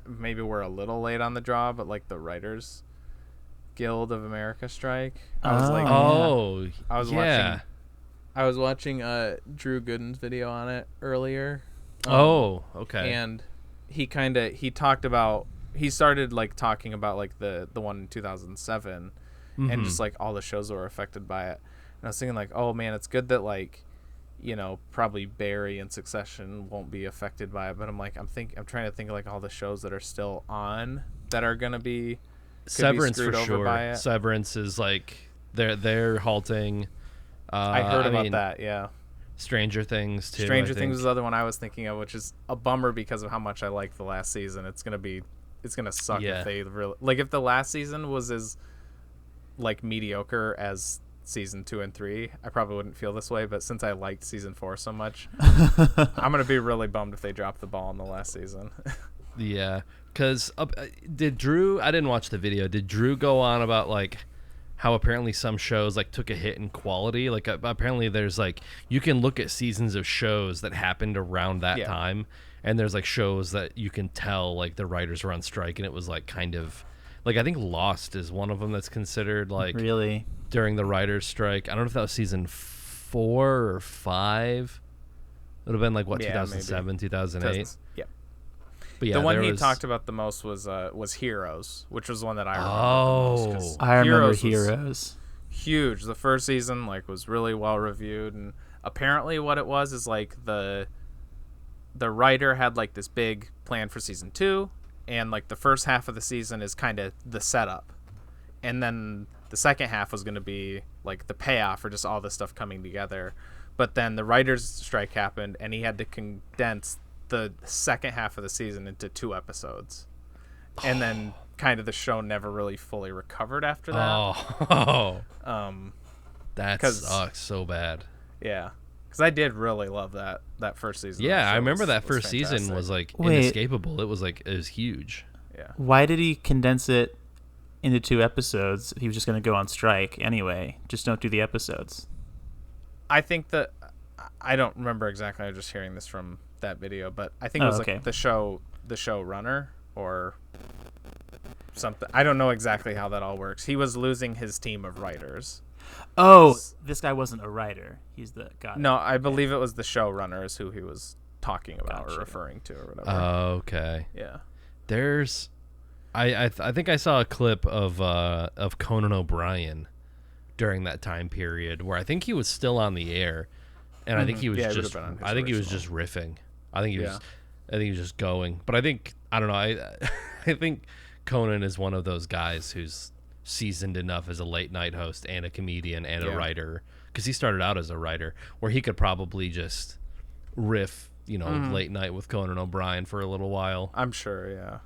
maybe we're a little late on the draw, but like the Writers Guild of America strike. I was like, I was watching Drew Gooden's video on it earlier. Okay. And he started like talking about like the one in 2007 and just like all the shows that were affected by it. And I was thinking like, oh man, it's good that like, you know, probably Barry and Succession won't be affected by it, but I'm trying to think of like all the shows that are still on that are gonna be Severance for sure. Severance is like they're halting. I heard about that. Yeah. Stranger Things too. Stranger Things is the other one I was thinking of, which is a bummer because of how much I liked the last season. It's gonna suck if they really like if the last season was as like mediocre as season 2 and 3. I probably wouldn't feel this way, but since I liked season 4 so much, I'm gonna be really bummed if they drop the ball in the last season. Yeah, because did Drew? I didn't watch the video. Did Drew go on about like how apparently some shows like took a hit in quality? Like apparently there's like you can look at seasons of shows that happened around that time, and there's like shows that you can tell like the writers were on strike, and it was like kind of like I think Lost is one of them that's considered like really during the writers' strike. I don't know if that was season 4 or 5. It would have been like what 2007, maybe. 2008. Yeah. But yeah, the one he talked about the most was Heroes, which was the one that I remember. the most, I remember Heroes. Huge. The first season like was really well reviewed, and apparently what it was is like the writer had like this big plan for season 2, and like the first half of the season is kind of the setup, and then the second half was going to be like the payoff for just all this stuff coming together. But then the writer's strike happened, and he had to condense the second half of the season into 2 episodes, and then kind of the show never really fully recovered after that. That sucks so bad. Yeah, because I did really love that first season. Yeah, I remember that first season was like inescapable. It was huge. Yeah. Why did he condense it into 2 episodes? He was just going to go on strike anyway. Just don't do the episodes. I think that I don't remember exactly. I'm just hearing this from that video, but I think it was like the showrunner or something. I don't know exactly how that all works. He was losing his team of writers. Oh, this guy wasn't a writer. He's the guy. No, I believe it was the showrunner is who he was talking about or referring to or whatever. Okay. Yeah. There's, I think I saw a clip of Conan O'Brien during that time period where I think he was still on the air, and I think he was just riffing. I think he was just going. But I don't know. I think Conan is one of those guys who's seasoned enough as a late night host and a comedian and a writer, because he started out as a writer, where he could probably just riff, late night with Conan O'Brien for a little while. I'm sure, yeah.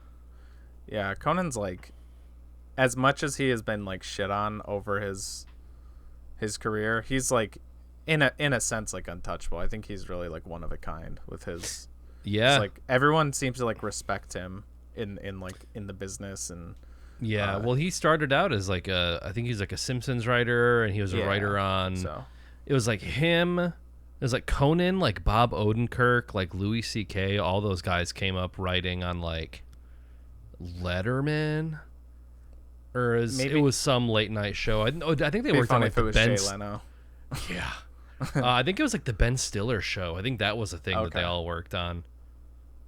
Yeah, Conan's like, as much as he has been like shit on over his career, he's like in a sense like untouchable. I think he's really like one of a kind with his like everyone seems to like respect him in the business. And well, he started out as like I think he's like a Simpsons writer, and he was a writer on it was like him, it was like Conan, like Bob Odenkirk, like Louis C.K., all those guys came up writing on like Letterman, or it was some late night show. I think they worked on like the Ben. Yeah, I think it was like the Ben Stiller show. I think that was a thing that they all worked on.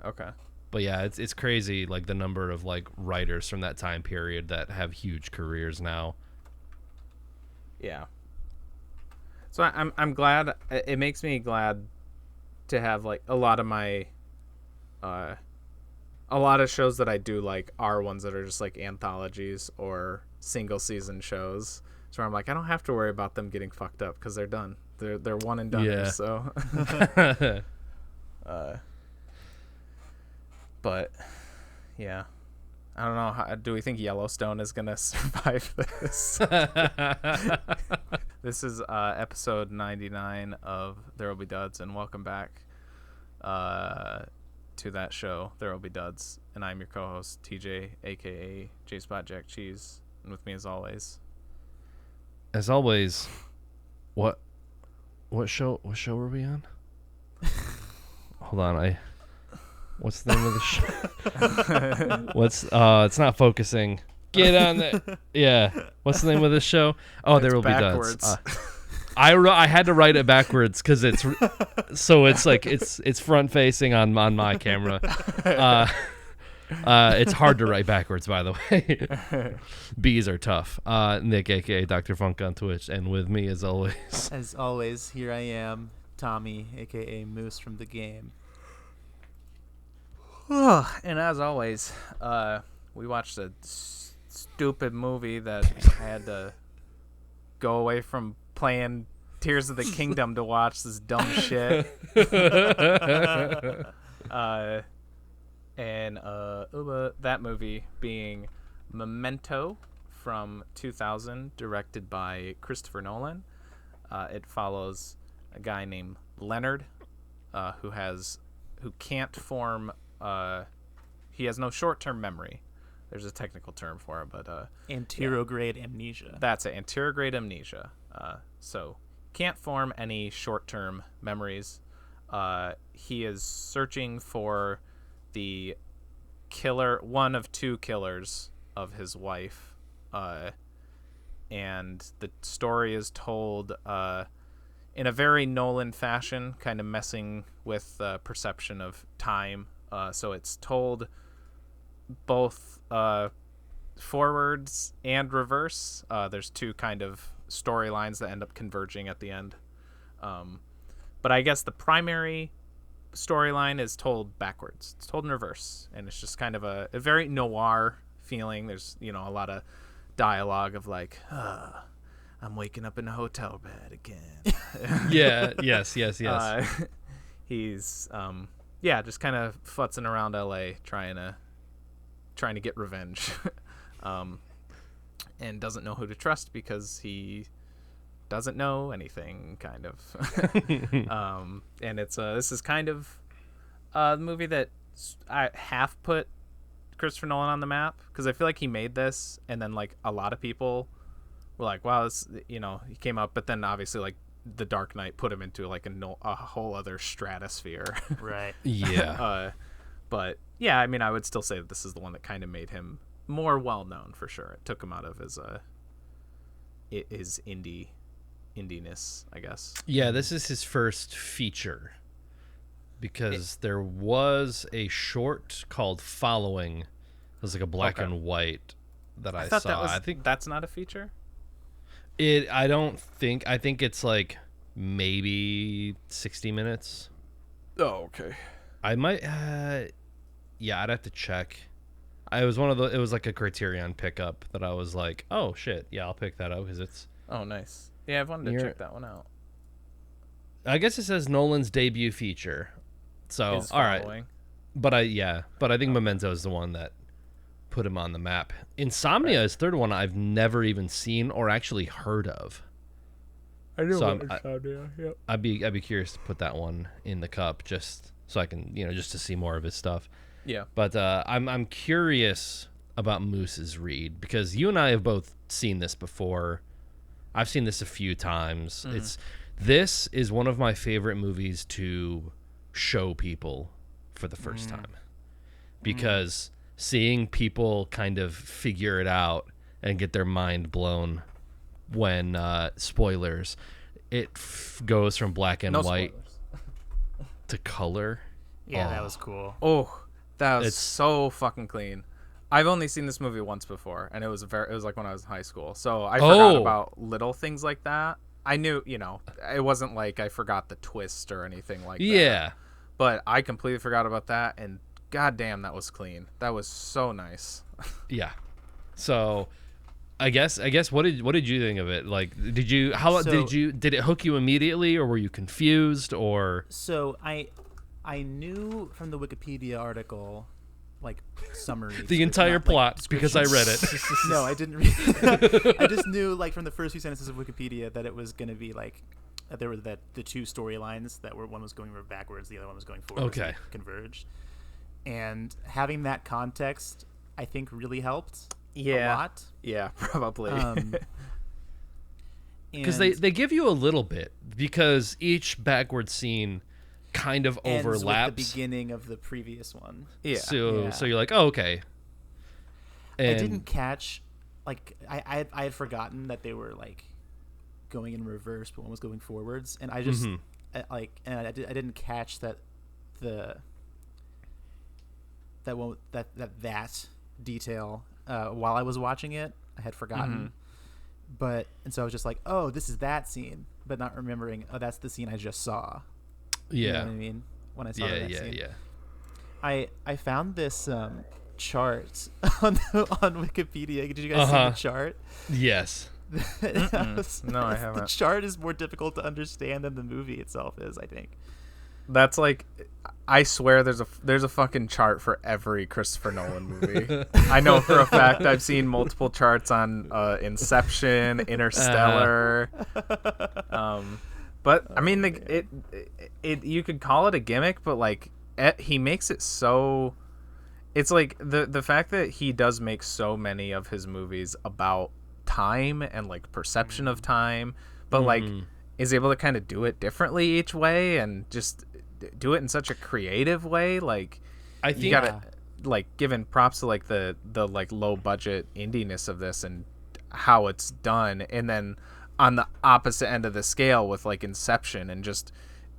Okay. But yeah, it's crazy, like the number of like writers from that time period that have huge careers now. Yeah. So I'm glad. It makes me glad to have like a lot of my a lot of shows that I do like are ones that are just like anthologies or single season shows. So I'm like, I don't have to worry about them getting fucked up because they're done. They're one and done. Yeah. So. But yeah, I don't know. Do we think Yellowstone is gonna survive this? This is episode 99 of ThereWillBeDuds, and welcome back to that show, ThereWillBeDuds, and I'm your co-host TJ, aka J Spot Jack Cheese, and with me as always, what show were we on? Hold on, What's the name of the show? It's not focusing. Get on that. Yeah. What's the name of this show? Oh, There Will Be Duds. I had to write it backwards because it's like it's front facing on my camera. It's hard to write backwards, by the way. B's are tough. Nick, aka Dr. Funk on Twitch, and with me as always. As always, here I am, Tommy, aka Moose from the game. And as always, we watched a stupid movie that I had to go away from playing Tears of the Kingdom to watch this dumb shit. That movie being Memento from 2000, directed by Christopher Nolan. It follows a guy named Leonard, who can't form. He has no short-term memory. There's a technical term for it, but anterograde amnesia. That's it, anterograde amnesia. So can't form any short-term memories. He is searching for the killer, one of two killers of his wife, and the story is told in a very Nolan fashion, kind of messing with perception of time. So it's told both forwards and reverse. There's two kind of storylines that end up converging at the end. But I guess the primary storyline is told backwards. It's told in reverse, and it's just kind of a very noir feeling. There's a lot of dialogue of like, I'm waking up in a hotel bed again. Yeah. Yes. He's just kind of futzing around LA trying to get revenge. And doesn't know who to trust because he doesn't know anything, kind of. And this is kind of the movie that I half put Christopher Nolan on the map, because I feel like he made this, and then like a lot of people were like, wow, this, he came up, but then obviously like The Dark Knight put him into like a whole other stratosphere. Right. Yeah. But yeah, I mean, I would still say that this is the one that kind of made him more well known for sure. It took him out of his indiness, I guess. Yeah, this is his first feature, because there was a short called Following. It was like a black and white that I saw. I think that's not a feature. I think it's like maybe 60 minutes. Oh, okay. I might I'd have to check. It was like a Criterion pickup that I was like, oh shit, yeah, I'll pick that up because it's. Oh, nice. Yeah, I've wanted to check that one out. I guess it says Nolan's debut feature. So, all right. But I think Memento is the one that put him on the map. Insomnia is third one I've never even seen or actually heard of. I know Insomnia. Yep. I'd be curious to put that one in the cup just so I can, just to see more of his stuff. Yeah. But I'm curious about Moose's read, because you and I have both seen this before. I've seen this a few times. Mm-hmm. This is one of my favorite movies to show people for the first time, because seeing people kind of figure it out and get their mind blown when spoilers, it goes from black and white to color. Yeah, that was cool. Oh, that was so fucking clean. I've only seen this movie once before, and it was like when I was in high school. So I forgot about little things like that. I knew, it wasn't like I forgot the twist or anything like that. Yeah. But I completely forgot about that, and goddamn, that was clean. That was so nice. Yeah. So I guess what did you think of it? Like, did it hook you immediately, or were you confused, or? So I knew from the Wikipedia article, like, summary. The entire plot, like, because I read it. No, I didn't read it. I just knew, like, from the first few sentences of Wikipedia that it was going to be, like, there were the two storylines that were, one was going backwards, the other one was going forward. Okay. So they converged. And having that context, I think, really helped a lot. Yeah, probably. Because they give you a little bit, because each backward scene kind of overlaps with the beginning of the previous one. Yeah. So you're like, oh, okay. And I didn't catch, like, I had forgotten that they were like going in reverse, but one was going forwards, and I just I didn't catch that that detail while I was watching it. I had forgotten, and so I was just like, oh, this is that scene, but not remembering. Oh, that's the scene I just saw. Yeah, you know what I mean, when I saw that scene. Yeah. I found this chart on Wikipedia. Did you guys see the chart? Yes. No, I haven't. The chart is more difficult to understand than the movie itself is, I think. That's like, I swear there's a fucking chart for every Christopher Nolan movie. I know for a fact I've seen multiple charts on Inception, Interstellar. But I mean, it you could call it a gimmick, but like he makes it so. It's like the fact that he does make so many of his movies about time and like perception of time, but like is able to kind of do it differently each way and just do it in such a creative way. Like, I think you gotta like giving props to like the like low budget indiness of this and how it's done, and then on the opposite end of the scale with like Inception and just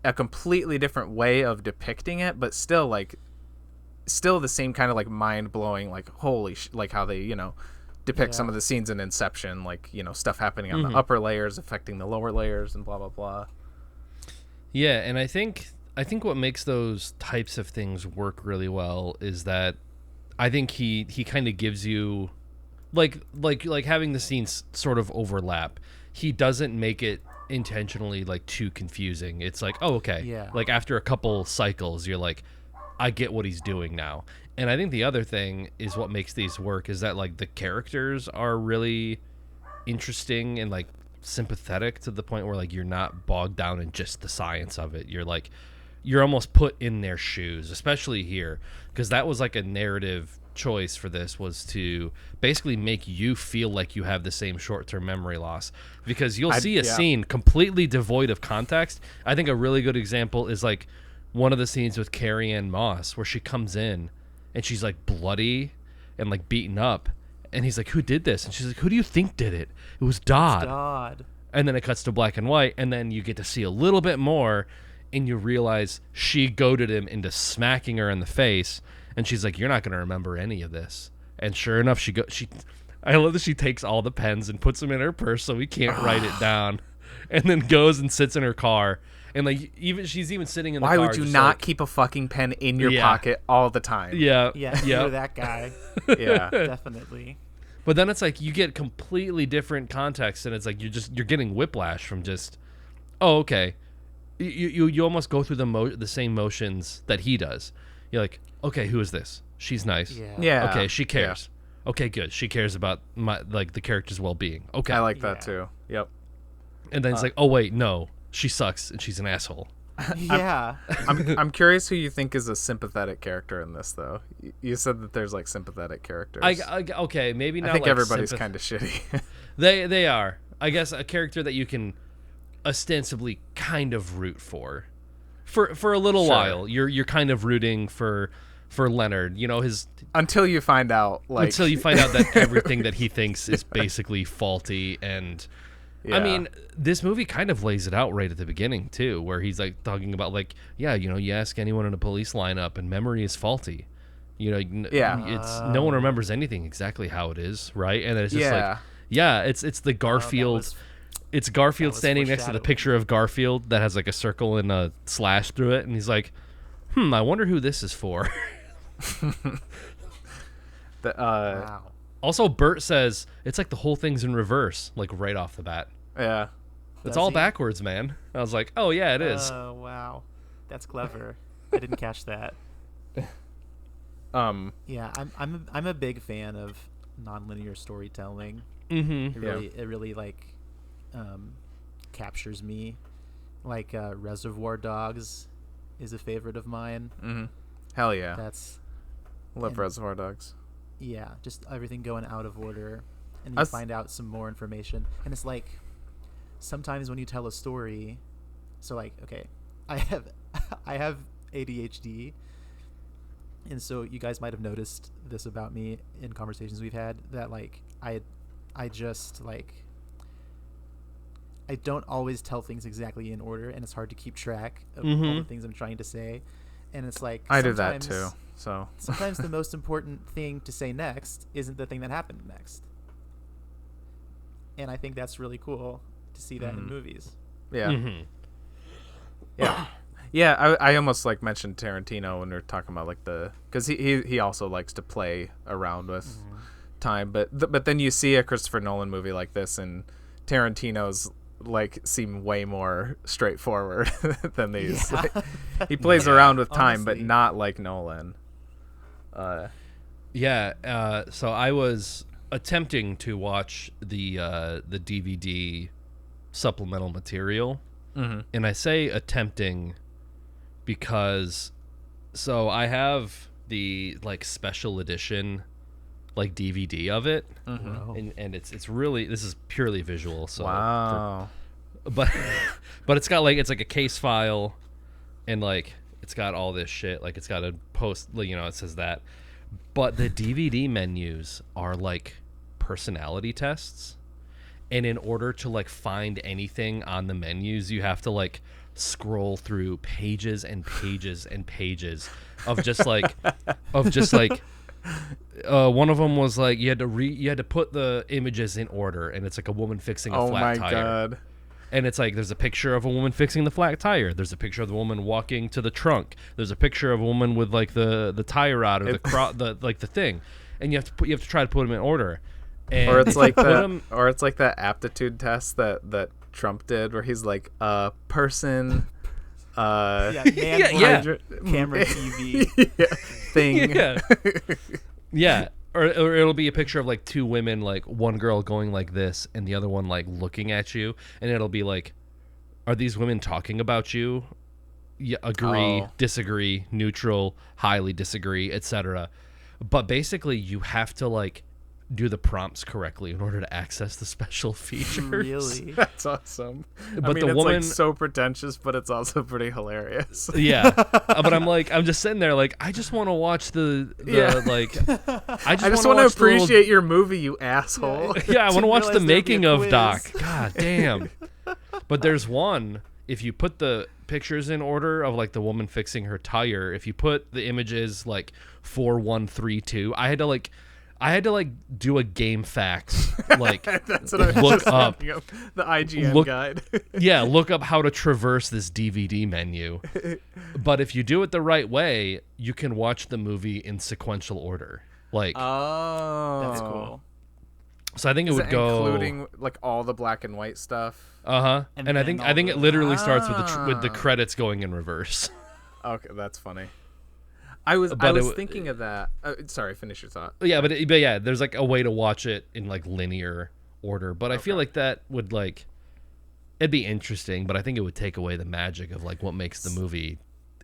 a completely different way of depicting it, but still the same kind of like mind-blowing, like holy like how they depict some of the scenes in Inception, like stuff happening on the upper layers affecting the lower layers and blah blah blah. Yeah, and I think what makes those types of things work really well is that I think he kind of gives you like having the scenes sort of overlap. He doesn't make it intentionally like too confusing. It's like, oh, okay. Yeah. Like after a couple cycles, you're like, I get what he's doing now. And I think the other thing is what makes these work is that like the characters are really interesting and like sympathetic to the point where like you're not bogged down in just the science of it. You're almost put in their shoes, especially here, because that was like a narrative choice for this, was to basically make you feel like you have the same short-term memory loss, because you'll see a scene completely devoid of context. I think a really good example is like one of the scenes with Carrie-Anne Moss where she comes in and she's like bloody and like beaten up, and he's like, who did this? And she's like, who do you think did it? It was Dodd. And then it cuts to black and white, and then you get to see a little bit more, and you realize she goaded him into smacking her in the face, and she's like, you're not going to remember any of this. And sure enough, I love that she takes all the pens and puts them in her purse so we can't write it down, and then goes and sits in her car. And like she's even sitting in the car. Why would you not keep a fucking pen in your pocket all the time? Yeah, you're that guy. Yeah, definitely. But then it's like you get completely different context, and it's like you're getting whiplash from just, oh, okay. You almost go through the same motions that he does. You're like, okay, who is this? She's nice. Yeah. Okay, she cares. Yeah. Okay, good. She cares about the character's well-being. Okay. I like that too. Yep. And then it's like, oh wait, no, she sucks and she's an asshole. Yeah. I'm curious who you think is a sympathetic character in this, though. You said that there's like sympathetic characters. Okay, maybe not. I think like everybody's kind of shitty. They are. I guess a character that you can ostensibly kind of root for a little while. You're kind of rooting for Leonard, his until you find out that everything that he thinks is basically faulty. And I mean, this movie kind of lays it out right at the beginning too, where he's like talking about like, you ask anyone in a police lineup and memory is faulty. It's no one remembers anything exactly how it is, right? And it's just like, it's the Garfield. It's Garfield standing next to the picture of Garfield that has like a circle and a slash through it, and he's like, I wonder who this is for. Wow. Also, Bert says it's like the whole thing's in reverse, like right off the bat. Yeah. It's all backwards, man. I was like, oh yeah, it is. Oh wow, that's clever. I didn't catch that. Yeah, I'm a big fan of nonlinear storytelling. Mm-hmm. It really like captures me. Like Reservoir Dogs is a favorite of mine. Mm-hmm. Hell yeah. Love Reservoir Dogs. Yeah, just everything going out of order, and you find out some more information. And it's like sometimes when you tell a story, so like, okay, I have I have ADHD, and so you guys might have noticed this about me in conversations we've had, that like I just like I don't always tell things exactly in order, and it's hard to keep track of all the things I'm trying to say. And it's like I do that too. So sometimes the most important thing to say next isn't the thing that happened next. And I think that's really cool to see that in movies. Yeah. Yeah. Yeah, I almost like mentioned Tarantino when we were talking about like because he also likes to play around with time, but then you see a Christopher Nolan movie like this, and Tarantino's like seem way more straightforward than these. Yeah. Like, he plays around with time, honestly. but not like Nolan. So I was attempting to watch the DVD supplemental material, and I say attempting because I have the like special edition like DVD of it, and it's really, this is purely visual. So wow. but it's got like, it's like a case file, and like it's got all this shit, like it's got a post, you know, it says that, but the DVD menus are like personality tests, and in order to like find anything on the menus, you have to like scroll through pages and pages and pages of just like one of them was like you had to put the images in order, and it's like a woman fixing a flat tire. God. And it's like there's a picture of a woman fixing the flat tire, there's a picture of the woman walking to the trunk, there's a picture of a woman with like the tie rod or the thing, and you have to try to put them in order. And or it's like that aptitude test that Trump did, where he's like person Camera TV thing. Or it'll be a picture of like two women, like one girl going like this and the other one like looking at you, and it'll be like, are these women talking about you? Yeah, agree, disagree, neutral, highly disagree, etc. But basically you have to like do the prompts correctly in order to access the special features. Really? That's awesome. But I mean, the it's woman, like so pretentious, but it's also pretty hilarious. Yeah. But I'm just sitting there like, I just want to watch like I just want to appreciate your movie, you asshole. Yeah, I want to watch the making of quiz. Doc. God damn. But there's one, if you put the pictures in order of like the woman fixing her tire, if you put the images like 4, 1, 3, 2, I had to do a game facts, like That's what I was look just up thinking of, the IGN guide. Yeah, look up how to traverse this DVD menu. But if you do it the right way, you can watch the movie in sequential order. Like, That's cool. so I think it would go including like all the black and white stuff. And I think it literally starts with the credits going in reverse. Okay, that's funny. I was thinking of that. Sorry, finish your thought. Yeah, but yeah, there's like a way to watch it in like linear order. But I feel like that would like, it'd be interesting, but I think it would take away the magic of like what makes the movie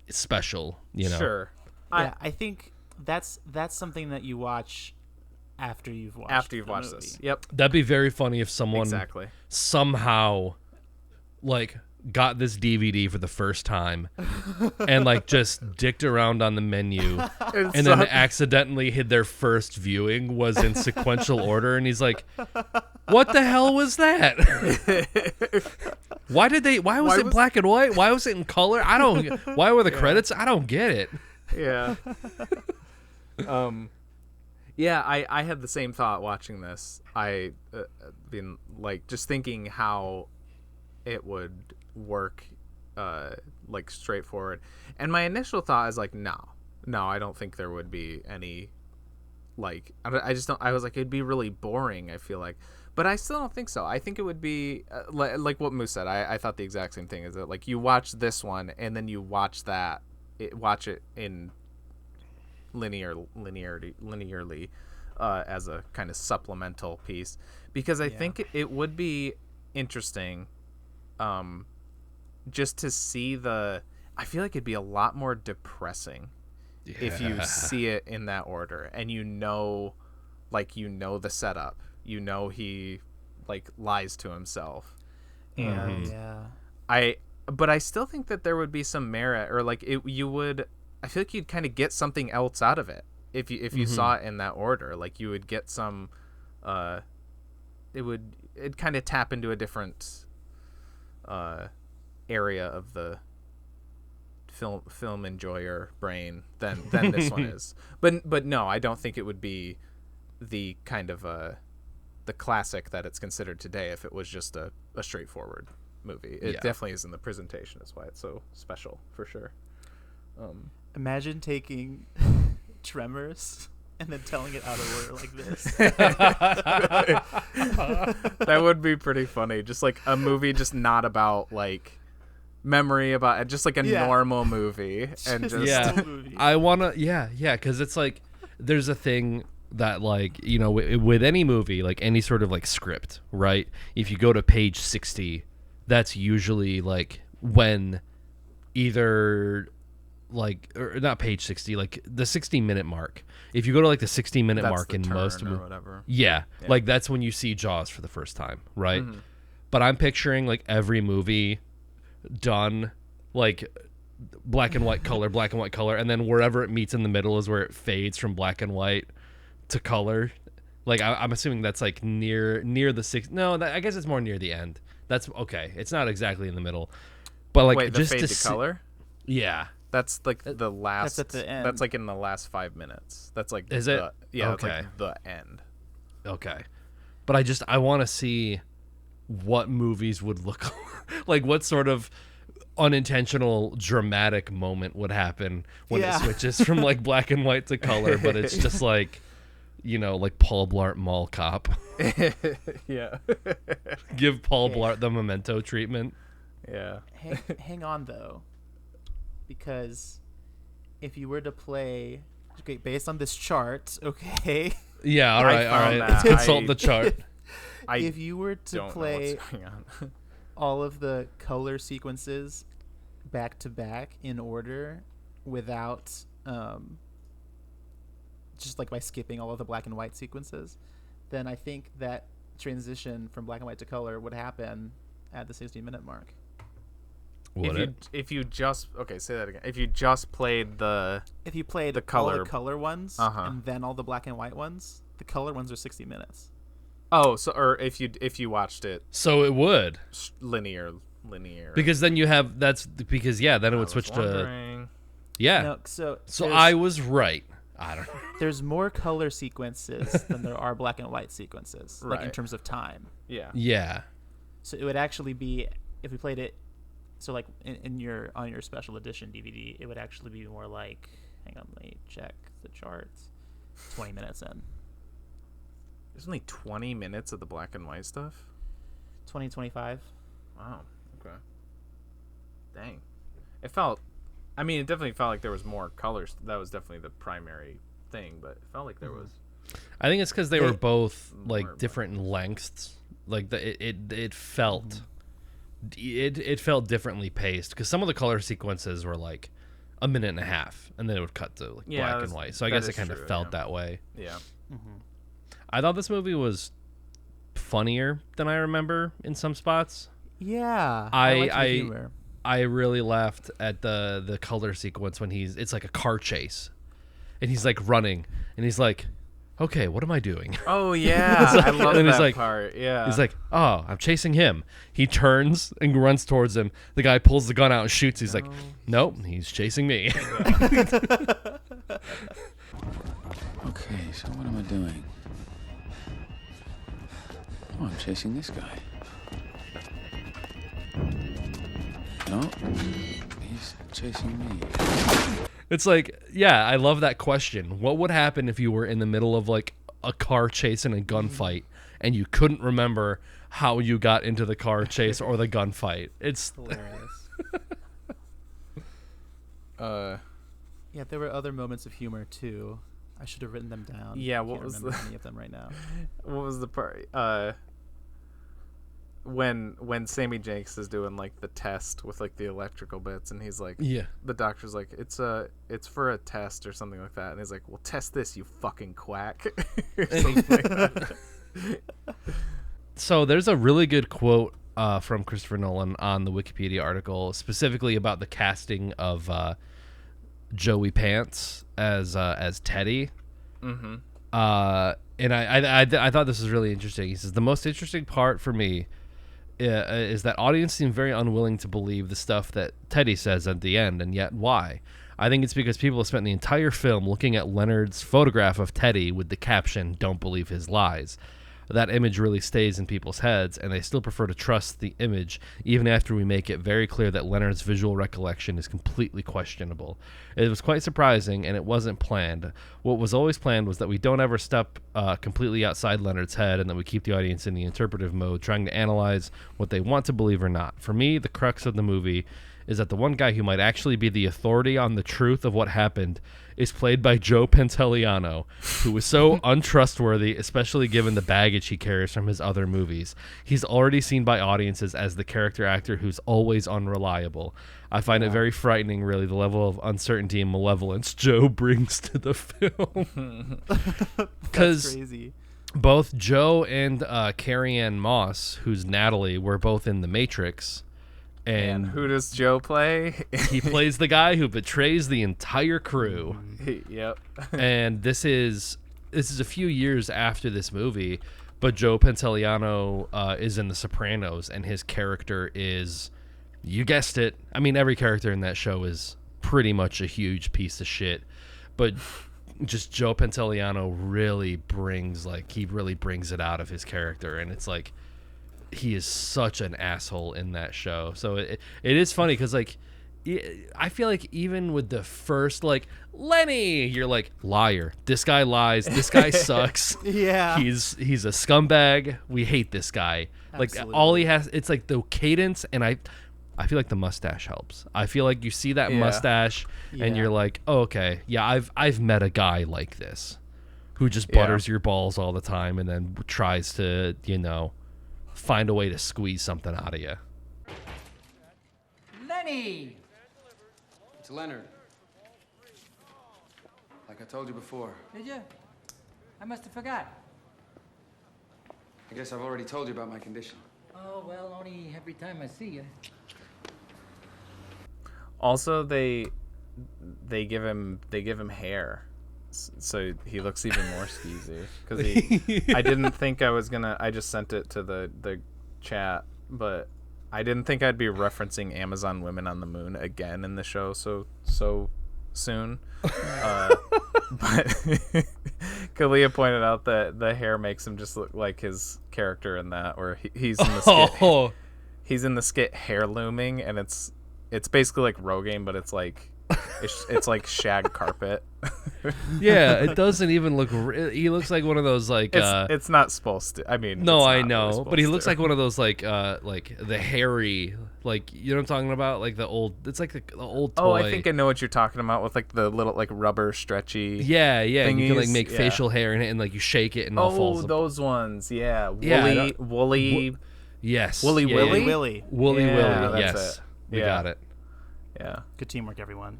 special. You know? Sure. Yeah, I think that's something that you watch after you've watched this. Yep. That'd be very funny if someone somehow like got this DVD for the first time and like just dicked around on the menu and then accidentally hid their first viewing was in sequential order, and he's like, what the hell was that? Why was it black and white? Why was it in color? Why were the credits? I don't get it. Yeah. Yeah, I had the same thought watching this. I been like just thinking how it would work like straightforward, and my initial thought is like no, I don't think there would be any, like I just don't, I was like it'd be really boring, I feel like, but I still don't think so. I think it would be like what Moose said. I thought the exact same thing, is that like you watch this one and then you watch it in linearly as a kind of supplemental piece, because I think it would be interesting just to see I feel like it'd be a lot more depressing if you see it in that order, and you know the setup, he like lies to himself, and But I still think that there would be some merit, or like you would. I feel like you'd kind of get something else out of it if you saw it in that order. Like you would get some. It'd kind of tap into a different area of the film enjoyer brain than this one is. But no, I don't think it would be the kind of the classic that it's considered today if it was just a straightforward movie. It definitely is in the presentation. That's why it's so special, for sure. Imagine taking Tremors and then telling it out of order like this. That would be pretty funny. Just like a movie just not about like memory, about just like a normal movie. And just I want to because it's like there's a thing that like, you know, with any movie, like any sort of like script, right? If you go to page 60, that's usually like when either like, or not page 60, like the 60-minute mark. If you go to like the 60-minute mark in most or whatever. Like that's when you see Jaws for the first time, right? Mm-hmm. But I'm picturing like every movie done like black and white color, and then wherever it meets in the middle is where it fades from black and white to color. Like I'm assuming that's like near the six. No, I guess it's more near the end. That's okay. It's not exactly in the middle, but like wait, just the fade to color. Yeah, that's like the last. That's at the end. That's like in the last 5 minutes. That's like is it? Yeah, okay. That's like the end. Okay, but I want to see what movies would look like. What sort of unintentional dramatic moment would happen when it switches from like black and white to color, but it's just like, you know, like Paul Blart Mall Cop. Yeah. Give Paul Blart the Memento treatment. Yeah. Hang on though, because if you were to play, okay, based on this chart, okay. Yeah. All right. Consult the chart. If you were to play all of the color sequences back to back in order without just like by skipping all of the black and white sequences, then I think that transition from black and white to color would happen at the 60-minute mark. If you just say that again. If you just played the all the color ones and then all the black and white ones, the color ones are 60 minutes. Oh, so or if you watched it, so it would linear. Because then you have then it would switch to No, so I was right. I don't know. There's more color sequences than there are black and white sequences, like in terms of time. Yeah. Yeah. So it would actually be, if we played it, so like on your special edition DVD, it would actually be more like, hang on, let me check the charts. 20 minutes in. There's only 20 minutes of the black and white stuff? 20-25. Wow. Okay. Dang. It definitely felt like there was more colors. That was definitely the primary thing, but it felt like there was. I think it's because they were both like different lengths. Like it felt, it felt differently paced because some of the color sequences were like a minute and a half, and then it would cut to like black and white. So I guess it kind of felt that way. Yeah. Mm-hmm. I thought this movie was funnier than I remember in some spots. Yeah, I liked the humor. I really laughed at the color sequence when it's like a car chase, and he's like running, and he's like, okay, what am I doing? Oh yeah, I love that part. Yeah, he's like, oh, I'm chasing him. He turns and runs towards him. The guy pulls the gun out and shoots. He's like, nope, he's chasing me. Okay, so what am I doing? Oh, I'm chasing this guy. No, he's chasing me. It's like, yeah, I love that question. What would happen if you were in the middle of like a car chase and a gunfight and you couldn't remember how you got into the car chase or the gunfight? It's hilarious. Yeah, there were other moments of humor too. I should have written them down. Yeah, what was any of them right now? What was the part? When Sammy Jenks is doing like the test with like the electrical bits, and he's like, the doctor's like, it's for a test or something like that, and he's like, well, test this, you fucking quack. Or something like that. So there's a really good quote from Christopher Nolan on the Wikipedia article, specifically about the casting of Joey Pants as Teddy. Mm-hmm. And I thought this was really interesting. He says, the most interesting part for me is that audience seem very unwilling to believe the stuff that Teddy says at the end, and yet why? I think it's because people have spent the entire film looking at Leonard's photograph of Teddy with the caption, "Don't believe his lies." That image really stays in people's heads, and they still prefer to trust the image even after we make it very clear that Leonard's visual recollection is completely questionable. It was quite surprising, and it wasn't planned. What was always planned was that we don't ever step completely outside Leonard's head, and that we keep the audience in the interpretive mode, trying to analyze what they want to believe or not. For me, the crux of the movie is that the one guy who might actually be the authority on the truth of what happened is played by Joe Pantoliano, who is so untrustworthy, especially given the baggage he carries from his other movies. He's already seen by audiences as the character actor who's always unreliable. I find it very frightening, really, the level of uncertainty and malevolence Joe brings to the film. That's crazy. Both Joe and Carrie-Anne Moss, who's Natalie, were both in The Matrix. And who does Joe play? He plays the guy who betrays the entire crew. Yep. And this is a few years after this movie, but Joe Pantoliano is in The Sopranos, and his character is, you guessed it. I mean, every character in that show is pretty much a huge piece of shit, but just Joe Pantoliano really brings it out of his character, and it's like, he is such an asshole in that show. So it is funny because, like, I feel like even with the first, like, Lenny, you're like, liar. This guy lies. This guy sucks. Yeah. He's a scumbag. We hate this guy. Absolutely. Like, all he has, it's like the cadence, and I feel like the mustache helps. I feel like you see that mustache, and you're like, oh, okay, yeah, I've met a guy like this who just butters your balls all the time and then tries to, find a way to squeeze something out of you. Lenny! It's Leonard. Like I told you before. Did you? I must have forgot. I guess I've already told you about my condition. Oh, well, only every time I see you. Also, they give him hair, so he looks even more skeezy. Because I didn't think I was gonna. I just sent it to the chat, but I didn't think I'd be referencing Amazon Women on the Moon again in the show so soon. But Kalia pointed out that the hair makes him just look like his character in that, where he's in the skit. He's in the skit Hair Looming, and it's basically like Rogaine, but it's like it's like shag carpet. Yeah, it doesn't even look. He looks like one of those like. It's not supposed to. I mean, no, I know, really but he looks like one of those like the hairy, like, you know what I'm talking about, like the old. It's like the old toy. Oh, I think I know what you're talking about, with like the little like rubber stretchy. Yeah. And you can like make facial hair in it, and like you shake it and all falls. Oh, those ones. Yeah. Woolly. Yes. Woolly Willy. Willy. Woolly Yeah, Willy. that's Yes. it. We got it. Yeah. Good teamwork, everyone.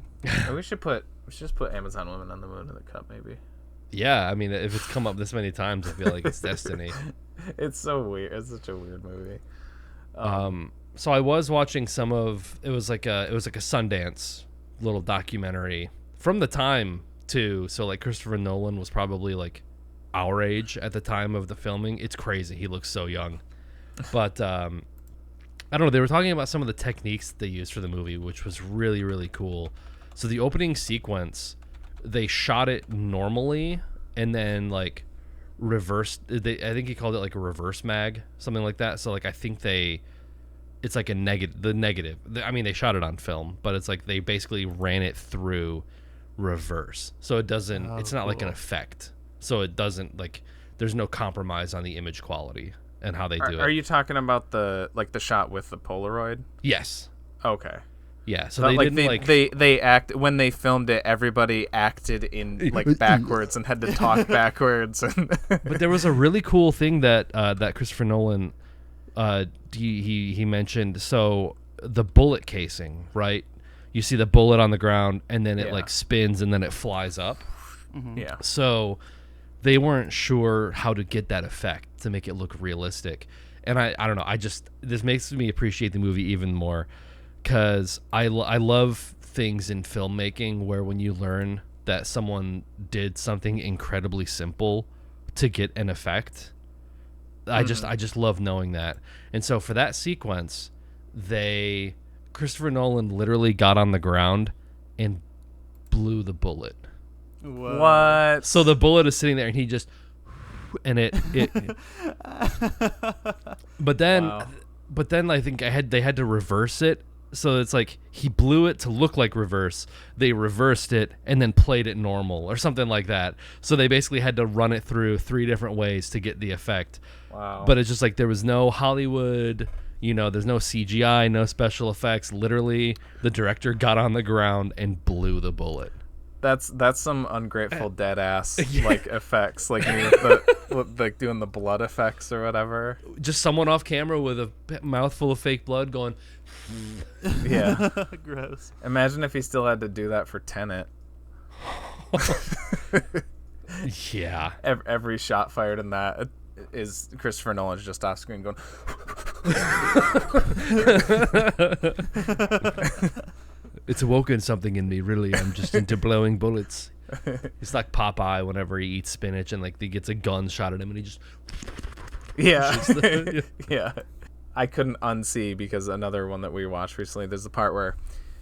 We should just put Amazon Women on the Moon in the cup, maybe. Yeah, I mean, if it's come up this many times, I feel like it's destiny. It's so weird. It's such a weird movie. So I was watching some of it was like a Sundance little documentary from the time too. So like Christopher Nolan was probably like our age at the time of the filming. It's crazy. He looks so young. But I don't know. They were talking about some of the techniques they used for the movie, which was really, really cool. So the opening sequence, they shot it normally and then like reversed. I think he called it like a reverse mag, something like that. So like I think it's like the negative. I mean, they shot it on film, but it's like they basically ran it through reverse. So it doesn't. It's not like an effect. So it doesn't like. There's no compromise on the image quality and how they do it. Are you talking about the shot with the Polaroid? Yes. Okay. Yeah. So but they didn't they act when they filmed it. Everybody acted in like backwards and had to talk backwards. But there was a really cool thing that Christopher Nolan he mentioned. So the bullet casing, right? You see the bullet on the ground, and then it like spins, and then it flies up. Mm-hmm. Yeah. So they weren't sure how to get that effect to make it look realistic. And I don't know, this makes me appreciate the movie even more, because I love things in filmmaking where when you learn that someone did something incredibly simple to get an effect, I just love knowing that. And so for that sequence, Christopher Nolan literally got on the ground and blew the bullet. Whoa. What? So the bullet is sitting there, and he just, and it but then I think they had to reverse it. So it's like he blew it to look like reverse. They reversed it and then played it normal or something like that. So they basically had to run it through 3 different ways to get the effect. Wow. But it's just like there was no Hollywood, there's no CGI, no special effects. Literally, the director got on the ground and blew the bullet. That's some ungrateful dead ass like effects, like like doing the blood effects or whatever. Just someone off camera with a mouthful of fake blood going. Yeah. Gross. Imagine if he still had to do that for Tenet. Yeah. Every shot fired in that is Christopher Nolan's just off screen going. It's awoken something in me, really. I'm just into blowing bullets. It's like Popeye whenever he eats spinach and like he gets a gun shot at him and he just yeah. I couldn't unsee, because another one that we watched recently, there's the part where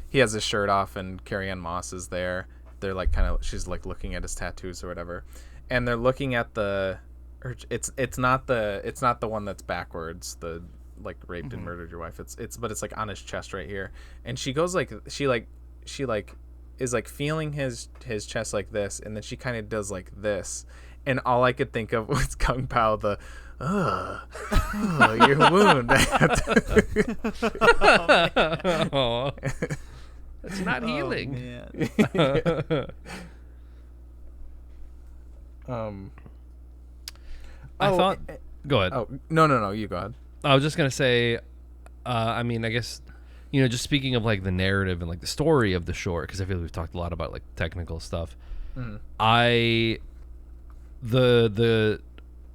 he has his shirt off and Carrie-Anne Moss is there. They're like she's like looking at his tattoos or whatever, and they're looking at it's not the one that's backwards, the like raped and murdered your wife. But it's like on his chest right here, and she goes like she is like feeling his chest like this, and then she kind of does like this, and all I could think of was Kung Pao, the your wound. Oh, it's not healing. Man. I thought. Go ahead. Oh no, you go ahead. I was just gonna say, I mean, I guess, just speaking of like the narrative and like the story of the short, because I feel like we've talked a lot about like technical stuff. Mm-hmm.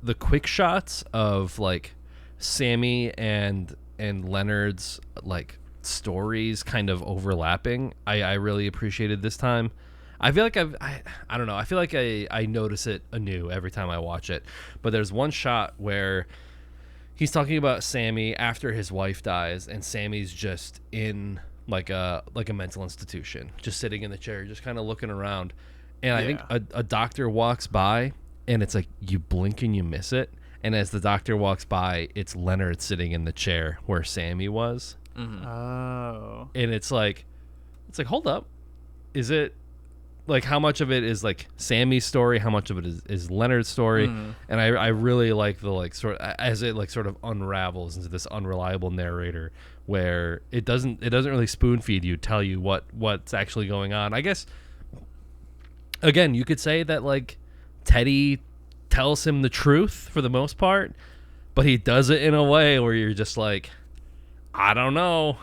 The quick shots of like Sammy and Leonard's like stories kind of overlapping, I really appreciated this time. I feel like I don't know. I feel like I notice it anew every time I watch it. But there's one shot where he's talking about Sammy after his wife dies, and Sammy's just in like a mental institution, just sitting in the chair, just kind of looking around. And I think a doctor walks by, and it's like you blink and you miss it. And as the doctor walks by, it's Leonard sitting in the chair where Sammy was. Mm-hmm. Oh. And it's like, hold up. Is it like, how much of it is like Sammy's story? How much of it is Leonard's story? Mm-hmm. And I really like the like sort of, as it like sort of unravels into this unreliable narrator where it doesn't really spoon feed you, tell you what's actually going on. I guess, again, you could say that like Teddy tells him the truth for the most part, but he does it in a way where you're just like, I don't know.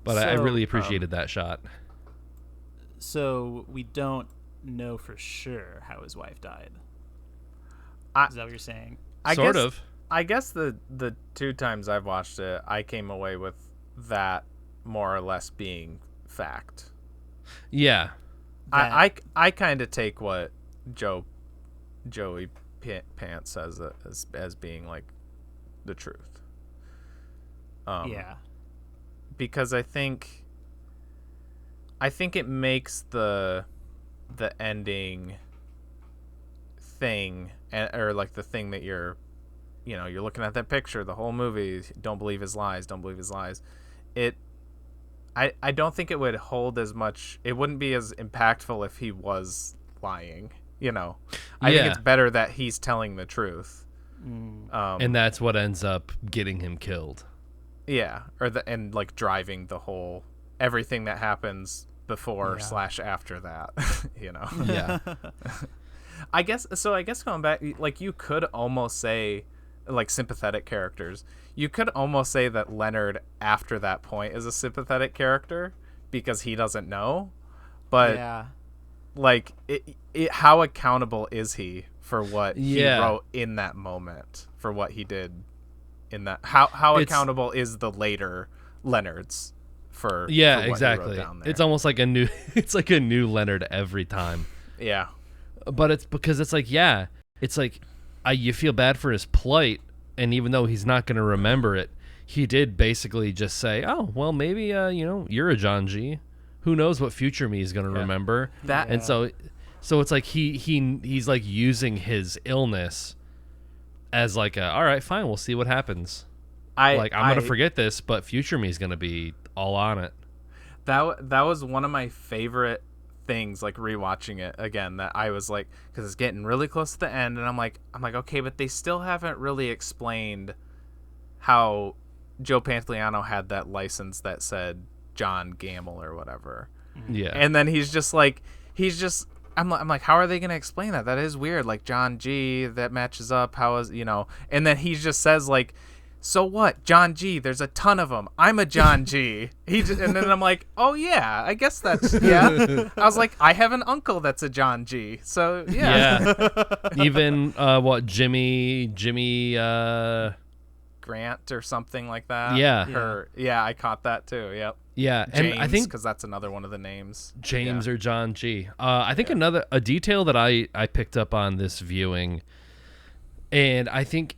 But I really appreciated that shot. So we don't know for sure how his wife died. Is that what you're saying? I guess the 2 times I've watched it, I came away with that more or less being fact. Yeah. I kind of take what Joey Pants says as being like the truth. Yeah. Because I think it makes the ending thing, or like the thing that you're looking at that picture the whole movie, don't believe his lies, I don't think it would hold as much, it wouldn't be as impactful if he was lying, I think it's better that he's telling the truth. And that's what ends up getting him killed. Yeah, and like driving the whole everything that happens before / after that, Yeah. I guess going back, like you could almost say, like sympathetic characters, you could almost say that Leonard after that point is a sympathetic character because he doesn't know, but like how accountable is he for what he wrote in that moment, for what he did in that? How accountable is the later Leonards for what exactly. he wrote down there? It's almost like it's like a new Leonard every time. Yeah, but it's because it's like you feel bad for his plight, and even though he's not going to remember it, he did basically just say, "Oh, well, maybe you're a John G. Who knows what future me is going to remember?" That and so it's like he's like using his illness as like all right, fine, we'll see what happens. I'm going to forget this, but future me is going to be all on it. That was one of my favorite things, like rewatching it again, that I was like, because it's getting really close to the end, and I'm like, okay, but they still haven't really explained how Joe Pantoliano had that license that said John Gamble or whatever. Yeah. And then I'm like, how are they going to explain that? That is weird. Like John G, that matches up. How is, and then he just says like, so what? John G, there's a ton of them. I'm a John G. And then I'm like, oh yeah, I guess that's, yeah. I was like, I have an uncle that's a John G. So yeah. Even Jimmy Grant or something like that. Yeah. I caught that too. Yep. Yeah, James, and I think because that's another one of the names. James or John G. I think a detail that I picked up on this viewing, and I think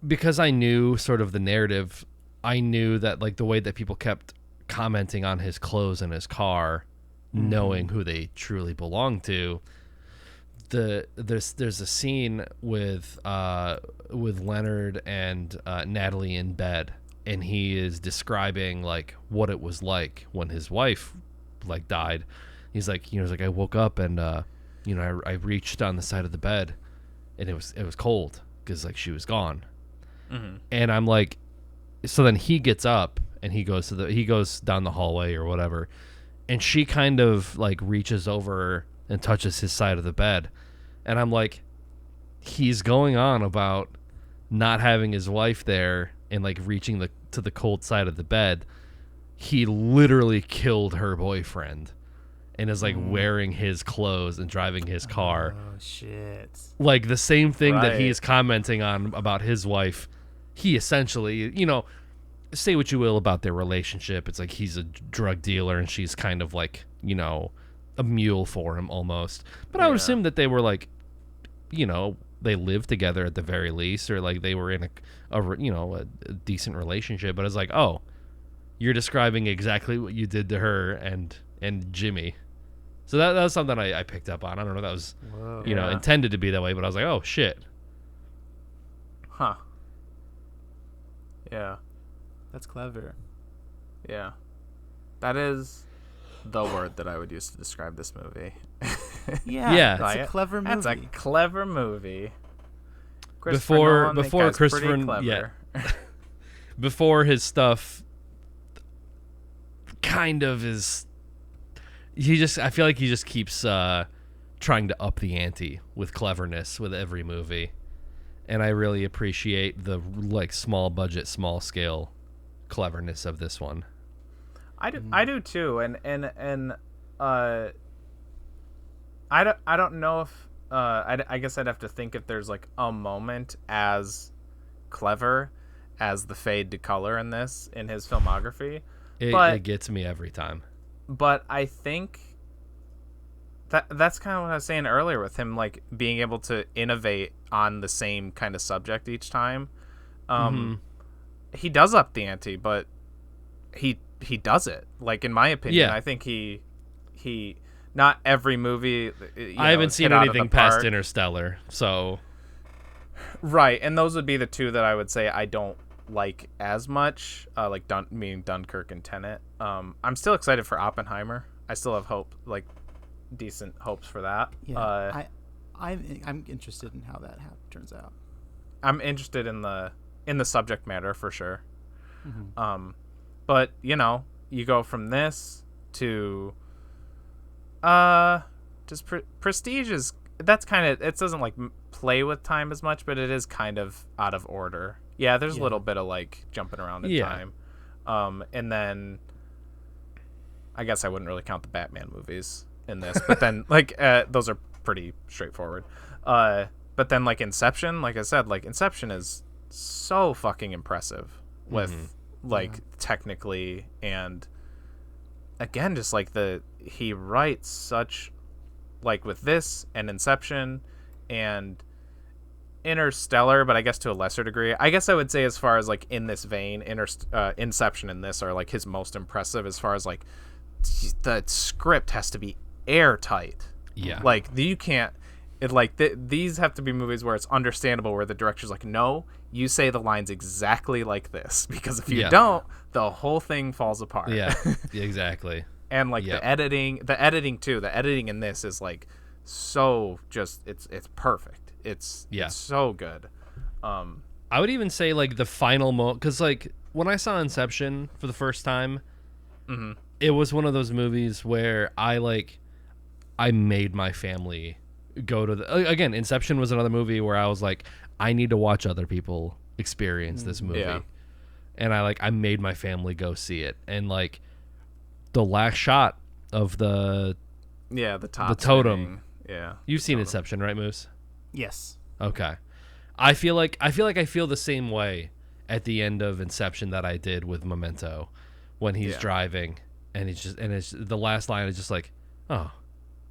because I knew sort of the narrative, I knew that like the way that people kept commenting on his clothes in his car, knowing who they truly belong to. There's a scene with Leonard and Natalie in bed, and he is describing like what it was like when his wife like died. He's like, I woke up and I reached on the side of the bed, and it was cold because like she was gone. Mm-hmm. And I'm like, so then he gets up and he goes down the hallway or whatever, and she kind of like reaches over and touches his side of the bed, and I'm like, he's going on about not having his wife there and like reaching to the cold side of the bed. He literally killed her boyfriend and is like wearing his clothes and driving his car. Oh shit. Like the same thing that he is commenting on about his wife. He essentially, say what you will about their relationship. It's like he's a drug dealer and she's kind of like, a mule for him almost. But I would assume that they were like, they lived together at the very least, or like they were in a decent relationship. But it's like, oh, you're describing exactly what you did to her and Jimmy. So that was something I picked up on. I don't know if that was intended to be that way, but I was like, oh shit. Huh. Yeah. That's clever. Yeah. That is the word that I would use to describe this movie. Yeah. That's a clever movie. That's a clever movie. Before Christopher, before his stuff kind of is, I feel like he just keeps trying to up the ante with cleverness with every movie. And I really appreciate the like small budget, small scale cleverness of this one. I do too, and I don't know if I guess I'd have to think if there's like a moment as clever as the fade to color in his filmography. It gets me every time. But I think that's kind of what I was saying earlier with him, like being able to innovate on the same kind of subject each time. He does up the ante, but he does it. Like in my opinion, I think he not every movie. I haven't seen anything past Interstellar, so right, and those would be the two that I would say I don't like as much. Like meaning Dunkirk and Tenet. I'm still excited for Oppenheimer. I still have hope, like decent hopes for that. Yeah, I'm interested in how that turns out. I'm interested in the subject matter for sure. But you go from this to just Prestige is, that's kind of, it doesn't like play with time as much, but it is kind of out of order. Yeah, there's a little bit of like jumping around in time. And then I guess I wouldn't really count the Batman movies in this, but then like those are pretty straightforward. But then like Inception, like I said, like Inception is so fucking impressive with technically, and again just like he writes such, like with this and Inception and Interstellar, but I guess to a lesser degree. I guess I would say as far as like in this vein, Inception and this are like his most impressive as far as like the script has to be airtight. Yeah. Like you can't. It like these have to be movies where it's understandable, where the director's like, no, you say the lines exactly like this, because if you don't, the whole thing falls apart. Yeah, exactly. And like the editing too. The editing in this is like so just it's perfect. It's so good. I would even say like the final because like when I saw Inception for the first time, it was one of those movies where I made my family go to again. Inception was another movie where I was like, I need to watch other people experience this movie, and I made my family go see it. And like the last shot of the totem. Yeah, you've seen Inception, right, Moose? Yes. Okay. I feel like I feel the same way at the end of Inception that I did with Memento, when he's driving and it's the last line is just like, oh,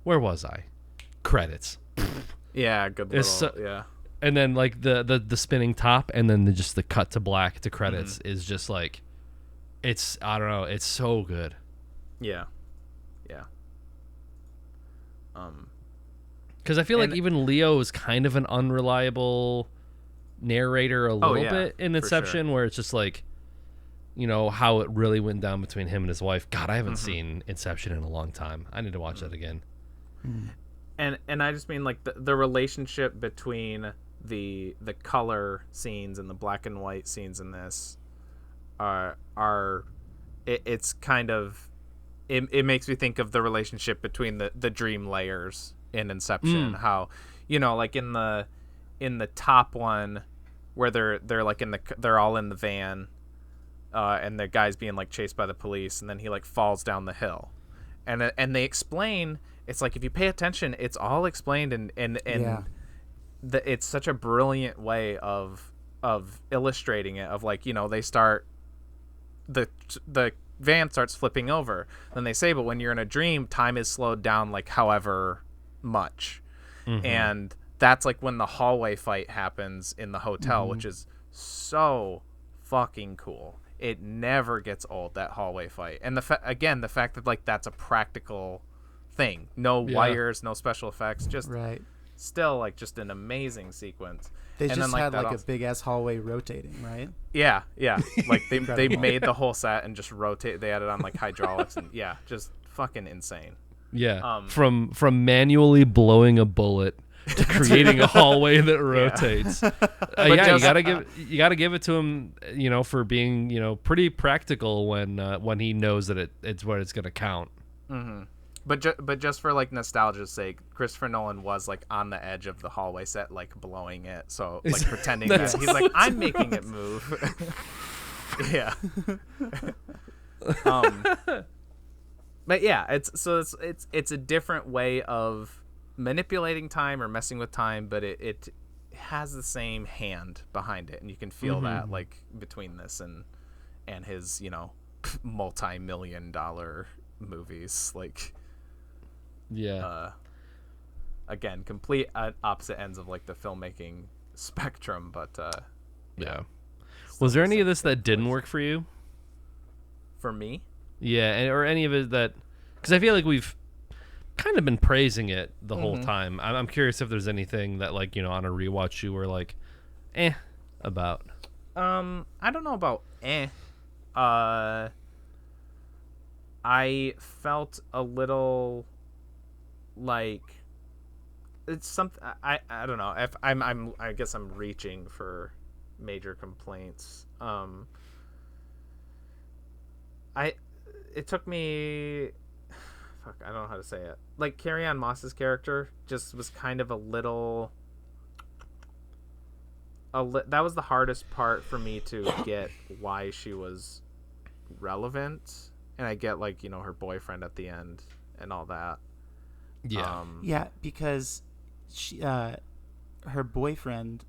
where was I? Credits. Yeah, good little, And then like the spinning top, and then just the cut to black to credits is just like, it's, I don't know, it's so good. Yeah. Because I feel like even Leo is kind of an unreliable narrator a little bit in Inception, where it's just like, you know, how it really went down between him and his wife. God, I haven't seen Inception in a long time. I need to watch that again. And I just mean like the relationship between the color scenes and the black and white scenes in this it's kind of it makes me think of the relationship between the dream layers in Inception. How, you know, like in the top one where they're like they're all in the van, and the guy's being like chased by the police, and then he like falls down the hill, and they explain. It's like, if you pay attention, it's all explained, and it's such a brilliant way of illustrating it. Of like, you know, they start the van starts flipping over, then they say, but when you're in a dream, time is slowed down like however much, and that's like when the hallway fight happens in the hotel, which is so fucking cool. It never gets old, that hallway fight, and the fact that like that's a practical thing, no wires, no special effects, just still like just an amazing sequence. They just had like a big ass hallway rotating, right? Yeah Like they made the whole set and just rotate. They added on like hydraulics and just fucking insane. From manually blowing a bullet to creating a hallway that rotates. You gotta give it to him, you know, for being, you know, pretty practical when he knows that it's what it's gonna count. But just for like nostalgia's sake, Christopher Nolan was like on the edge of the hallway set, like blowing it, so like pretending that he's like, I'm making it move. But yeah, it's a different way of manipulating time or messing with time, but it has the same hand behind it, and you can feel that like between this and his, you know, multi-million-dollar movies, like. Again, complete opposite ends of like the filmmaking spectrum, but was there any of this that didn't work for you? For me? Yeah, or any of it that, because I feel like we've kind of been praising it the whole time. I'm curious if there's anything that, like, you know, on a rewatch you were like, about. I don't know about I felt a little like it's something. I don't know if I guess I'm reaching for major complaints. It took me, I don't know how to say it. Like, Carrie-Anne Moss's character just was kind of a little. That was the hardest part for me to get why she was relevant, and I get, like, you know, her boyfriend at the end and all that. Yeah. Yeah, because she, her boyfriend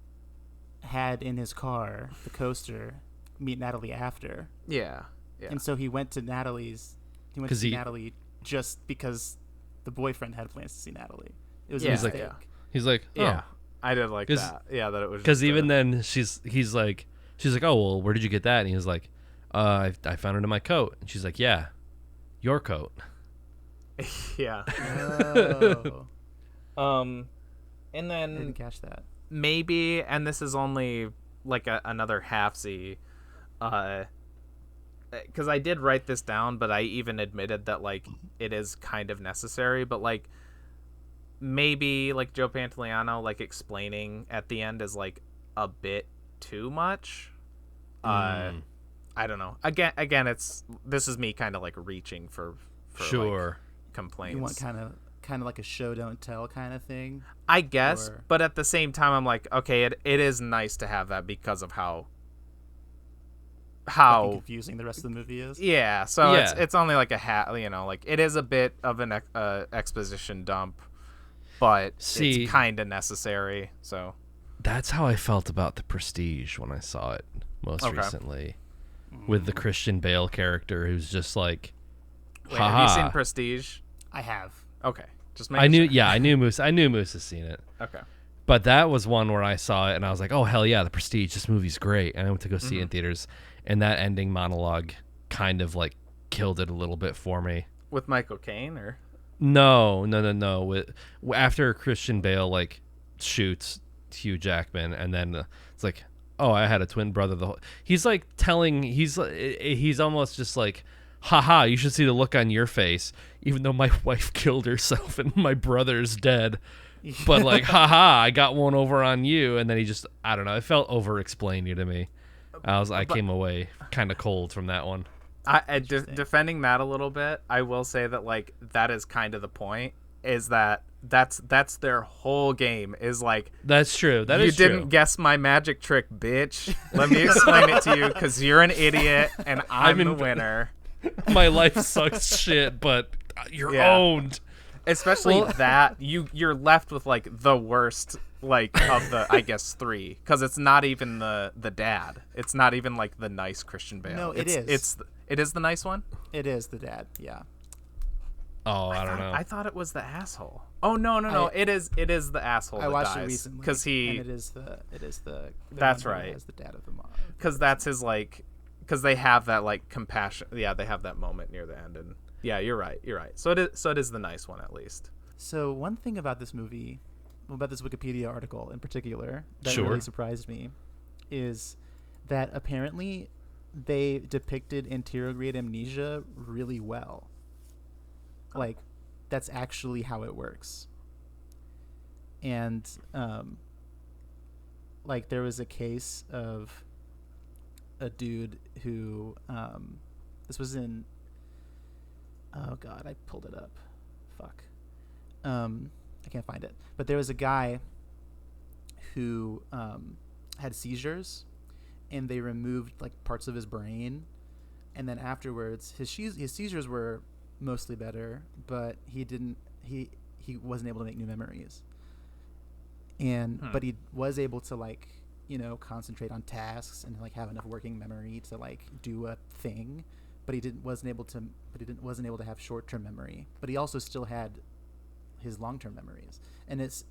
had in his car the coaster meet Natalie after. Yeah. And so he went to Natalie's. He went to see Natalie just because the boyfriend had plans to see Natalie. It was a mistake. He's like, oh. Yeah, I did like that. Yeah, that it was because even then she's like, oh well, where did you get that? And he was like, I found it in my coat. And she's like, yeah, your coat. Yeah. Oh. And then I didn't catch that. Maybe, and this is only like another halfsy, because I did write this down, but I even admitted that like it is kind of necessary, but like maybe like Joe Pantoliano like explaining at the end is like a bit too much. I don't know. Again, this is me kind of like reaching for sure like, complaints. You want kind of like a show don't tell kind of thing, I guess, but at the same time I'm like, okay, it is nice to have that because of how confusing the rest of the movie is. Yeah, so it's only like like it is a bit of an exposition dump, but it's kind of necessary. So that's how I felt about The Prestige when I saw it most recently, with the Christian Bale character who's just like, wait, have you seen Prestige? I have. Okay, just I knew. Sure. Yeah, I knew Moose. I knew Moose has seen it. Okay, but that was one where I saw it and I was like, oh hell yeah, The Prestige. This movie's great, and I went to go see it in theaters. And that ending monologue kind of like killed it a little bit for me. With Michael Caine, or no. After Christian Bale like shoots Hugh Jackman, and then it's like, oh, I had a twin brother. He's like telling, he's almost just like, haha, you should see the look on your face, even though my wife killed herself and my brother's dead. But like, haha, I got one over on you. And then he just, I don't know, it felt over-explained to me. I came away kind of cold from that one. Defending that a little bit, I will say that like that is kind of the point. Is that's their whole game? Is like that's true. You didn't guess my magic trick, bitch. Let me explain it to you because you're an idiot and I'm the winner. My life sucks shit, but you're owned. Especially that you're left with like the worst like of the I guess three, because it's not even the dad. It's not even like the nice Christian Bale. No, it is the nice one. It is the dad. Yeah. Oh, I don't know. I thought it was the asshole. Oh no! It is the asshole. I watched it recently because and it is the that's right. As the dad of the mom. Because that's his like. Because they have that like compassion. Yeah, they have that moment near the end, and yeah, you're right. So it is the nice one at least. So one thing about this movie, about this Wikipedia article in particular, that really surprised me, is that apparently they depicted anterograde amnesia really well. Like, that's actually how it works. And like there was a case of a dude who this was in, oh god, I pulled it up, fuck, I can't find it, but there was a guy who had seizures, and they removed like parts of his brain, and then afterwards his seizures were mostly better, but he wasn't able to make new memories, and but he was able to like, you know, concentrate on tasks and like have enough working memory to like do a thing, but he wasn't able to have short-term memory, but he also still had his long-term memories. And it's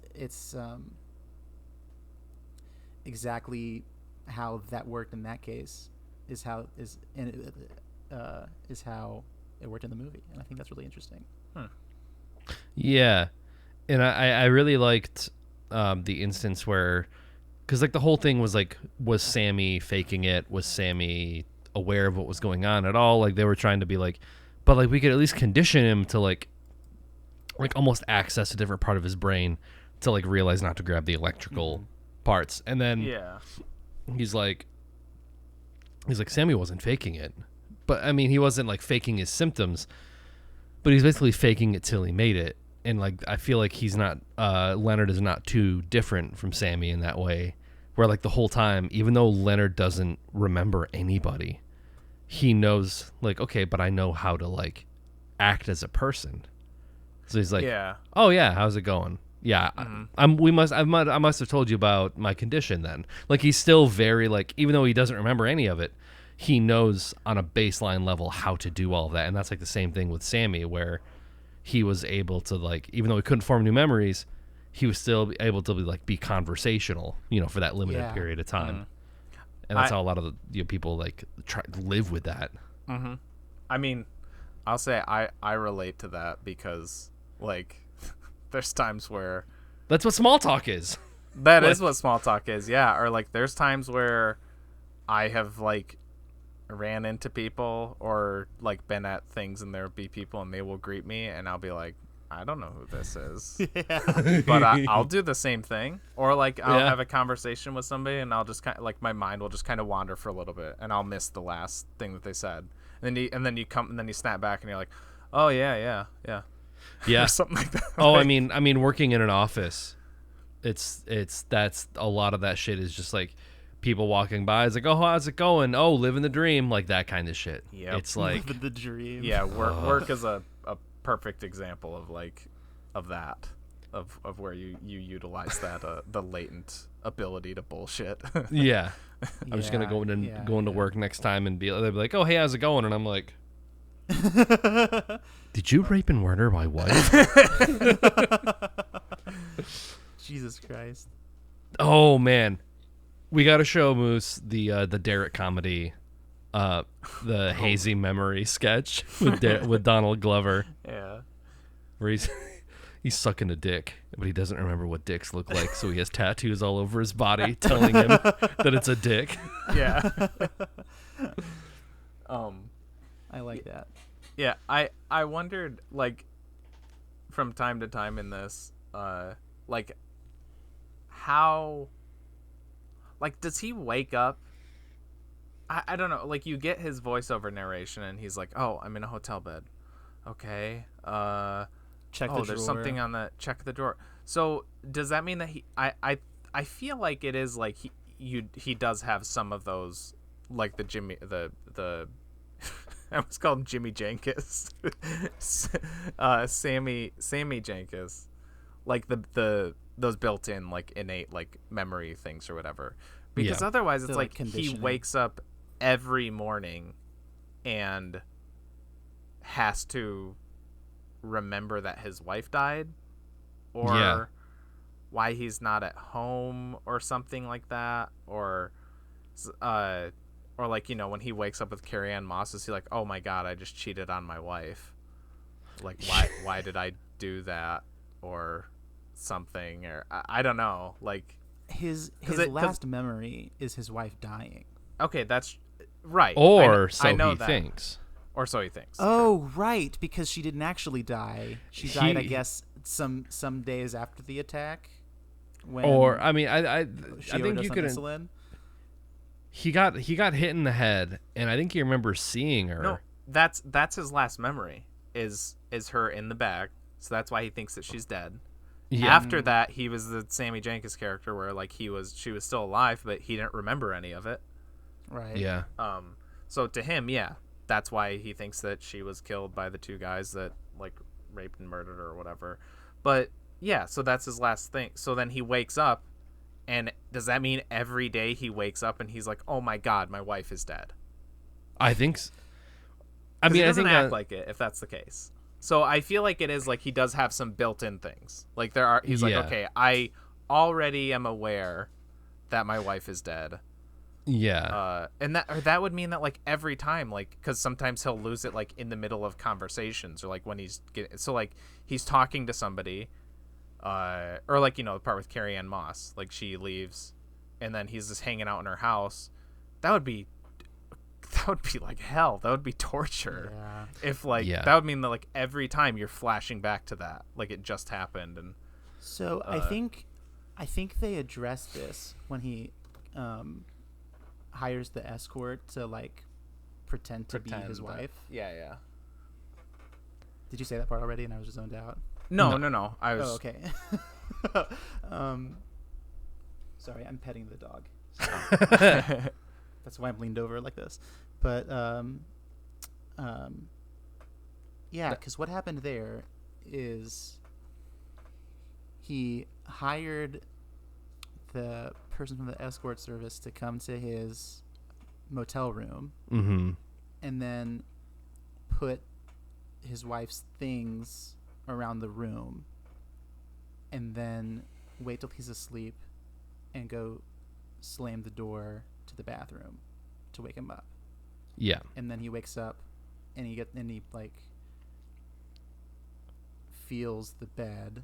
exactly how that worked in that case is how it worked in the movie, and I think that's really interesting. Yeah, and I really liked the instance where, because like the whole thing was like, was Sammy faking it? Was Sammy aware of what was going on at all? Like they were trying to be like, but like we could at least condition him to like almost access a different part of his brain to like realize not to grab the electrical parts. And then he's like Sammy wasn't faking it, but I mean he wasn't like faking his symptoms, but he's basically faking it till he made it. And like I feel like he's not Leonard is not too different from Sammy in that way, where like the whole time, even though Leonard doesn't remember anybody, he knows like, okay, but I know how to like act as a person. So he's like, yeah. "Oh yeah, how's it going?" Yeah, I must have told you about my condition then. Like he's still very like, even though he doesn't remember any of it, he knows on a baseline level how to do all of that. And that's like the same thing with Sammy, where he was able to like, even though he couldn't form new memories, he was still able to be conversational, for that limited period of time. And that's how a lot of the people like try to live with that. I mean, I'll say I relate to that because like there's times where that's what small talk is. That is what small talk is, yeah. Or like there's times where I have like ran into people or like been at things and there'll be people and they will greet me and I'll be like, I don't know who this is. But I'll do the same thing. Or like I'll have a conversation with somebody and I'll just kind of like my mind will just kind of wander for a little bit and I'll miss the last thing that they said. And then you snap back and you're like, oh yeah. Yeah. Or something like that. Oh, I mean working in an office, that's a lot of that shit is just like people walking by. It's like, oh, how's it going? Oh, living the dream, like that kind of shit. Yeah, it's like living the dream. Yeah, work is a perfect example of that where you utilize that the latent ability to bullshit. Yeah. I'm just gonna go into work next time and they'll be like, oh, hey, how's it going? And I'm like, did you rape and murder my wife? Jesus Christ. Oh man, we got to show Moose the Derek comedy, the hazy memory sketch with Donald Glover. Yeah, where he's sucking a dick, but he doesn't remember what dicks look like, so he has tattoos all over his body telling him that it's a dick. Yeah. I like that. Yeah, I wondered, like, from time to time in this, like, how, like, does he wake up? I don't know, like, you get his voiceover narration, and he's like, oh, I'm in a hotel bed. Okay, check the drawer. There's something on the, check the drawer. So, does that mean that I feel like it is, like, he does have some of those, like, the I was called Jimmy Jenkins. Sammy Jenkins. Like those built-in like innate like memory things or whatever. Because otherwise it's like he wakes up every morning and has to remember that his wife died or why he's not at home or something like that, or like, when he wakes up with Carrie Ann Moss, is he like, oh my god, I just cheated on my wife? Like, why did I do that? Or something, or I don't know. Like, his last memory is his wife dying. Okay, that's right. Or I know he that. thinks. Or so he thinks. Oh, right, because she didn't actually die. She died, I guess, some days after the attack. Or I think you could. Insulin. He got hit in the head, and I think he remembers seeing her. No, that's his last memory is her in the bag. So that's why he thinks that she's dead. Yeah. After that, he was the Sammy Jenkins character where like she was still alive, but he didn't remember any of it. Right. Yeah. So to him, yeah, that's why he thinks that she was killed by the two guys that like raped and murdered her or whatever. But yeah, so that's his last thing. So then he wakes up. And does that mean every day he wakes up and he's like, "Oh my god, my wife is dead"? I think. I mean, I think act like it if that's the case. So I feel like it is like he does have some built-in things. Like there are. He's like, okay, I already am aware that my wife is dead. Yeah. And that would mean that like every time, like, because sometimes he'll lose it like in the middle of conversations or like when he's he's talking to somebody. Or like, the part with Carrie Ann Moss, like she leaves and then he's just hanging out in her house. That would be like hell. That would be torture. Yeah. If like, that would mean that like every time you're flashing back to that, like it just happened. And so I think they address this when he, hires the escort to like pretend to be his wife. Yeah. Did you say that part already and I was just zoned out? No. I was. Oh, okay. Sorry, I'm petting the dog. That's why I'm leaned over like this. But yeah, because what happened there is he hired the person from the escort service to come to his motel room, and then put his wife's things around the room, and then wait till he's asleep and go slam the door to the bathroom to wake him up. Yeah. And then he wakes up and he like feels the bed.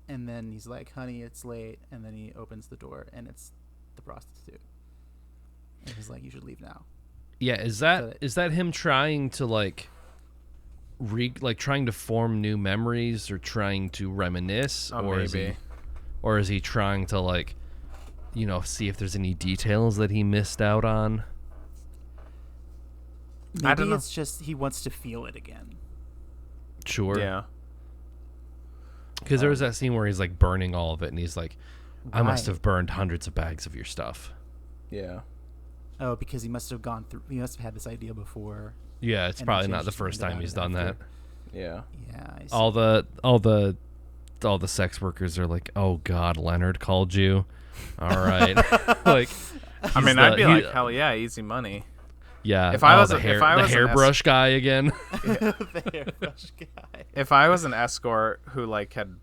And then he's like, honey, it's late. And then he opens the door and it's the prostitute. And he's like, you should leave now. Yeah, is that him trying to like trying to form new memories or trying to reminisce, or is he trying to like, you know, see if there's any details that he missed out on? Maybe I don't know. It's just he wants to feel it again. Sure. Yeah. Because there was that scene where he's like burning all of it, and he's like, I must have burned hundreds of bags of your stuff. Yeah. Oh, because he must have had this idea before. Yeah, it's probably not the first time he's done that. Yeah. Yeah. I see. All the sex workers are like, oh God, Leonard called you. All right. Like, I mean, I'd be like, hell yeah, easy money. Yeah. If I was the the hairbrush guy again. The hairbrush guy. If I was an escort who like had,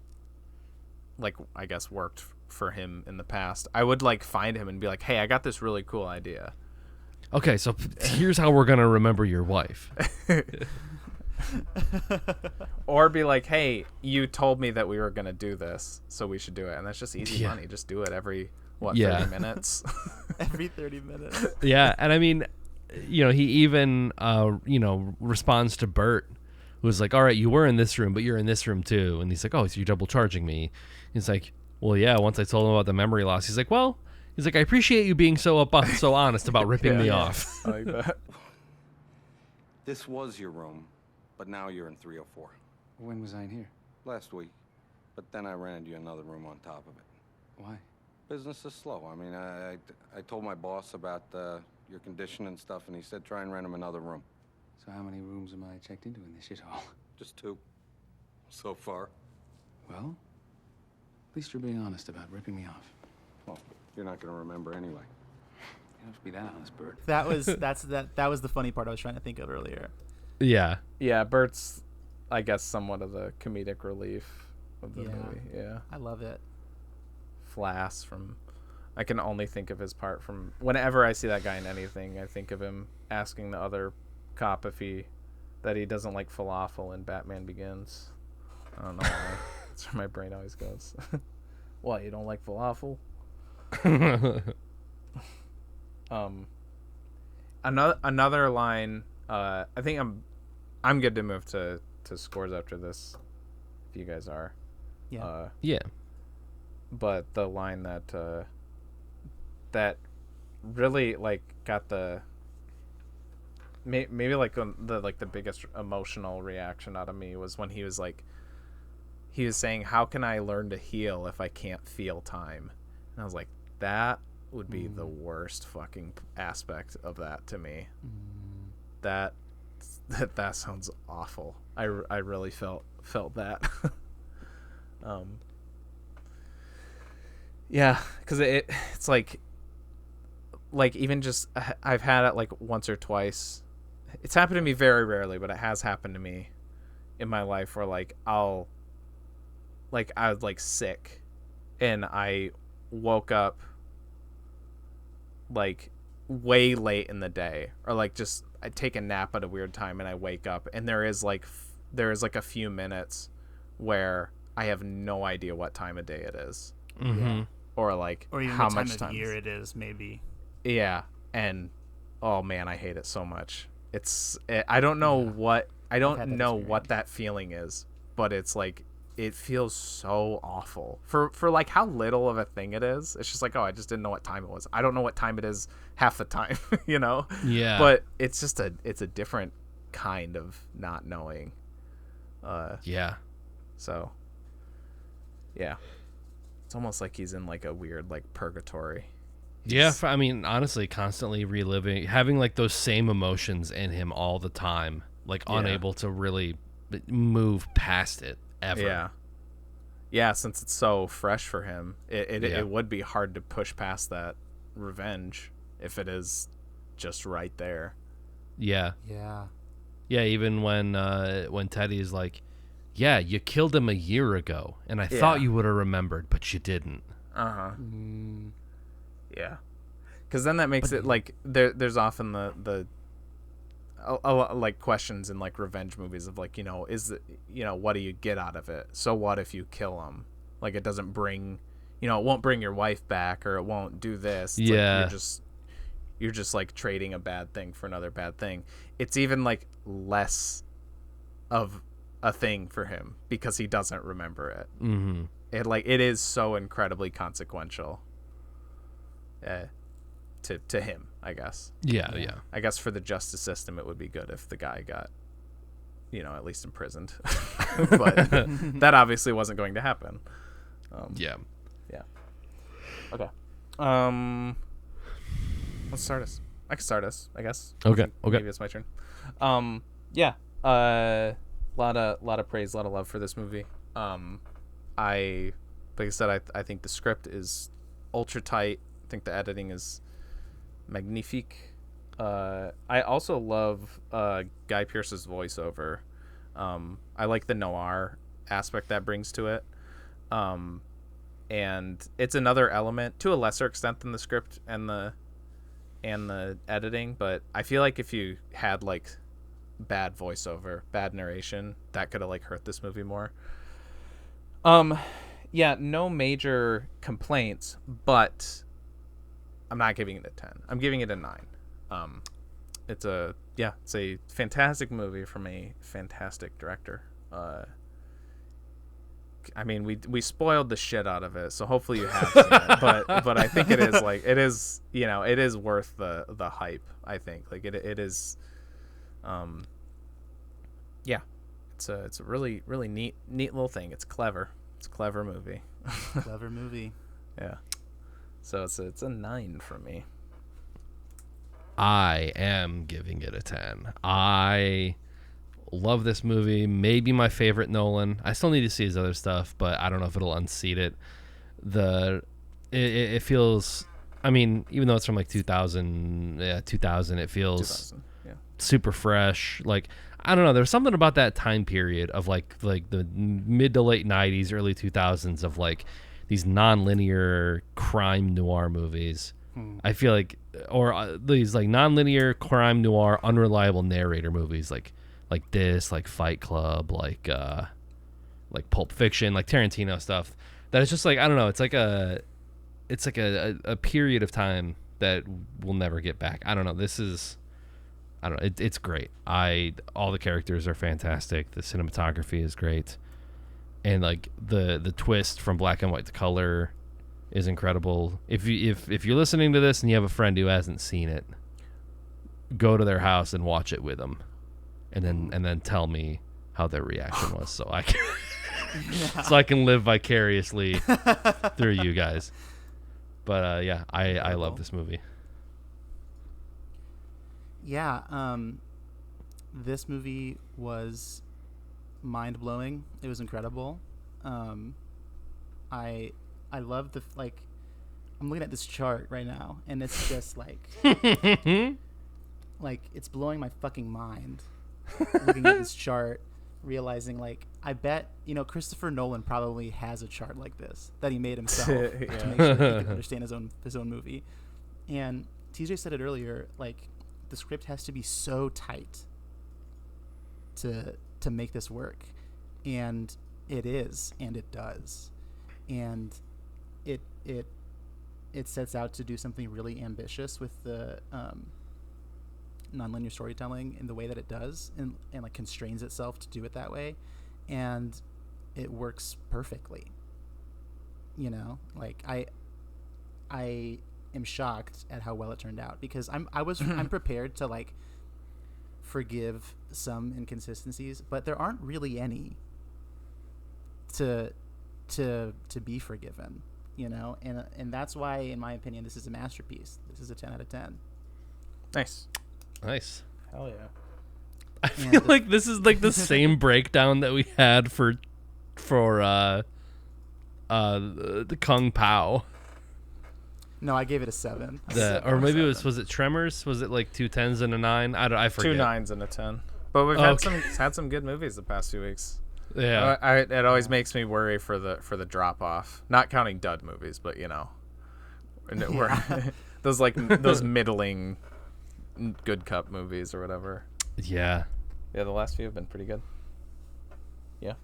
like, I guess worked for him in the past, I would like find him and be like, hey, I got this really cool idea. Okay, so here's how we're gonna remember your wife. Or be like, hey, you told me that we were gonna do this, so we should do it. And that's just easy money. Just do it every 30 minutes. Every 30 minutes. Yeah, and I mean, you know, he even responds to Bert, who's like, all right, you were in this room, but you're in this room too. And he's like, oh, so you're double charging me. He's like, well, yeah, once I told him about the memory loss. He's like, I appreciate you being so honest about ripping me off. I like that. This was your room, but now you're in 304. When was I in here? Last week. But then I rented you another room on top of it. Why? Business is slow. I mean, I told my boss about your condition and stuff, and he said try and rent him another room. So how many rooms am I checked into in this shithole? Just 2. So far. Well, at least you're being honest about ripping me off. Well, you're not going to remember anyway. You don't have to be that honest, Bert. That was the funny part I was trying to think of earlier. Yeah. Yeah, Bert's, I guess, somewhat of the comedic relief of the movie. Yeah. I love it. Flass I can only think of his part from whenever I see that guy in anything, I think of him asking the other cop that he doesn't like falafel in Batman Begins. I don't know why. That's where my brain always goes. What, you don't like falafel? Another line, I think I'm good to move to scores after this, if you guys are. Yeah. Yeah. But the line that really like got the maybe like the biggest emotional reaction out of me was when he was saying, how can I learn to heal if I can't feel time? And I was like, that would be the worst fucking aspect of that to me. That sounds awful. I really felt that. Yeah, because it's like even just I've had it like once or twice. It's happened to me very rarely, but it has happened to me in my life where like I was like sick and I woke up like way late in the day, or like just I take a nap at a weird time and I wake up and there is like a few minutes where I have no idea what time of day it is. Mm-hmm. Or like or even how what much time time of year it is, maybe. Yeah, and oh man, I hate it so much. I don't know what that feeling is, but it's like it feels so awful for like how little of a thing it is. It's just like, oh, I just didn't know what time it was. I don't know what time it is half the time, you know? Yeah. But it's just it's a different kind of not knowing. Yeah. So yeah. It's almost like he's in like a weird like purgatory. Yeah, I mean, honestly, constantly reliving, having like those same emotions in him all the time, like unable to really move past it ever. Yeah, since it's so fresh for him, it would be hard to push past that revenge if it is just right there. Yeah. Yeah. Yeah, even when Teddy is like, yeah, you killed him a year ago, and I thought you would have remembered, but you didn't. Uh-huh. Yeah. Because then that makes it like there's often the like questions in like revenge movies of like, is it, what do you get out of it? So what if you kill him? Like it doesn't bring, it won't bring your wife back, or it won't do this. It's like you're just like trading a bad thing for another bad thing. It's even like less of a thing for him because he doesn't remember it. Mm-hmm. It is so incredibly consequential to him, I guess. Yeah. I guess for the justice system, it would be good if the guy got, at least imprisoned. But that obviously wasn't going to happen. Yeah. Okay. Let's start us. I can start us, I guess. Okay. Maybe it's my turn. Yeah. Lot of praise, a lot of love for this movie. Like I said, I think the script is ultra tight. I think the editing is magnifique. I also love Guy Pearce's voiceover. I like the noir aspect that brings to it. And it's another element to a lesser extent than the script and the editing, but I feel like if you had like bad voiceover, bad narration, that could have like hurt this movie more. Yeah, no major complaints, but I'm not giving it a 10. I'm giving it a 9. It's a fantastic movie from a fantastic director. I mean, we spoiled the shit out of it, so hopefully you have seen it. But I think it is worth the hype. I think like it is. Yeah, it's a really neat little thing. It's clever. It's a clever movie. Clever movie. Yeah. So it's a 9 for me. I am giving it a 10. I love this movie. Maybe my favorite Nolan. I still need to see his other stuff, but I don't know if it'll unseat it. It feels, I mean, even though it's from like 2000, it feels super fresh. Like, I don't know, there's something about that time period of like the mid to late 90s, early 2000s of like these non-linear crime noir movies. I feel like, or these like non-linear crime noir unreliable narrator movies like this, like Fight Club, like Pulp Fiction, like Tarantino stuff, that is just like, I don't know, it's like a period of time that we'll never get back. I don't know, it's great. All the characters are fantastic, the cinematography is great, and like the twist from black and white to color is incredible. If you're listening to this and you have a friend who hasn't seen it, go to their house and watch it with them, and then tell me how their reaction was, so I can live vicariously through you guys. But I love this movie. Yeah, this movie was mind-blowing. It was incredible. I love I'm looking at this chart right now, and it's just like like it's blowing my fucking mind. Looking at this chart, realizing like, I bet Christopher Nolan probably has a chart like this that he made himself to make sure he could understand his own movie. And TJ said it earlier, like the script has to be so tight to make this work, and it is, and it does, and it sets out to do something really ambitious with the nonlinear storytelling in the way that it does, and like constrains itself to do it that way, and it works perfectly. Like I am shocked at how well it turned out, because I'm prepared to like forgive some inconsistencies, but there aren't really any to be forgiven, and that's why, in my opinion, this is a masterpiece. This is a 10 out of 10. Nice. Hell yeah. I feel like this is like the same breakdown that we had for the Kung Pao. No, I gave it a 7. Or maybe was it Tremors? Was it like 2 10s and a 9? I forget. 2 9s and a 10. But we've had some good movies the past few weeks. Yeah. It always makes me worry for the drop off. Not counting dud movies, but those middling good cup movies or whatever. Yeah. Yeah, the last few have been pretty good. Yeah.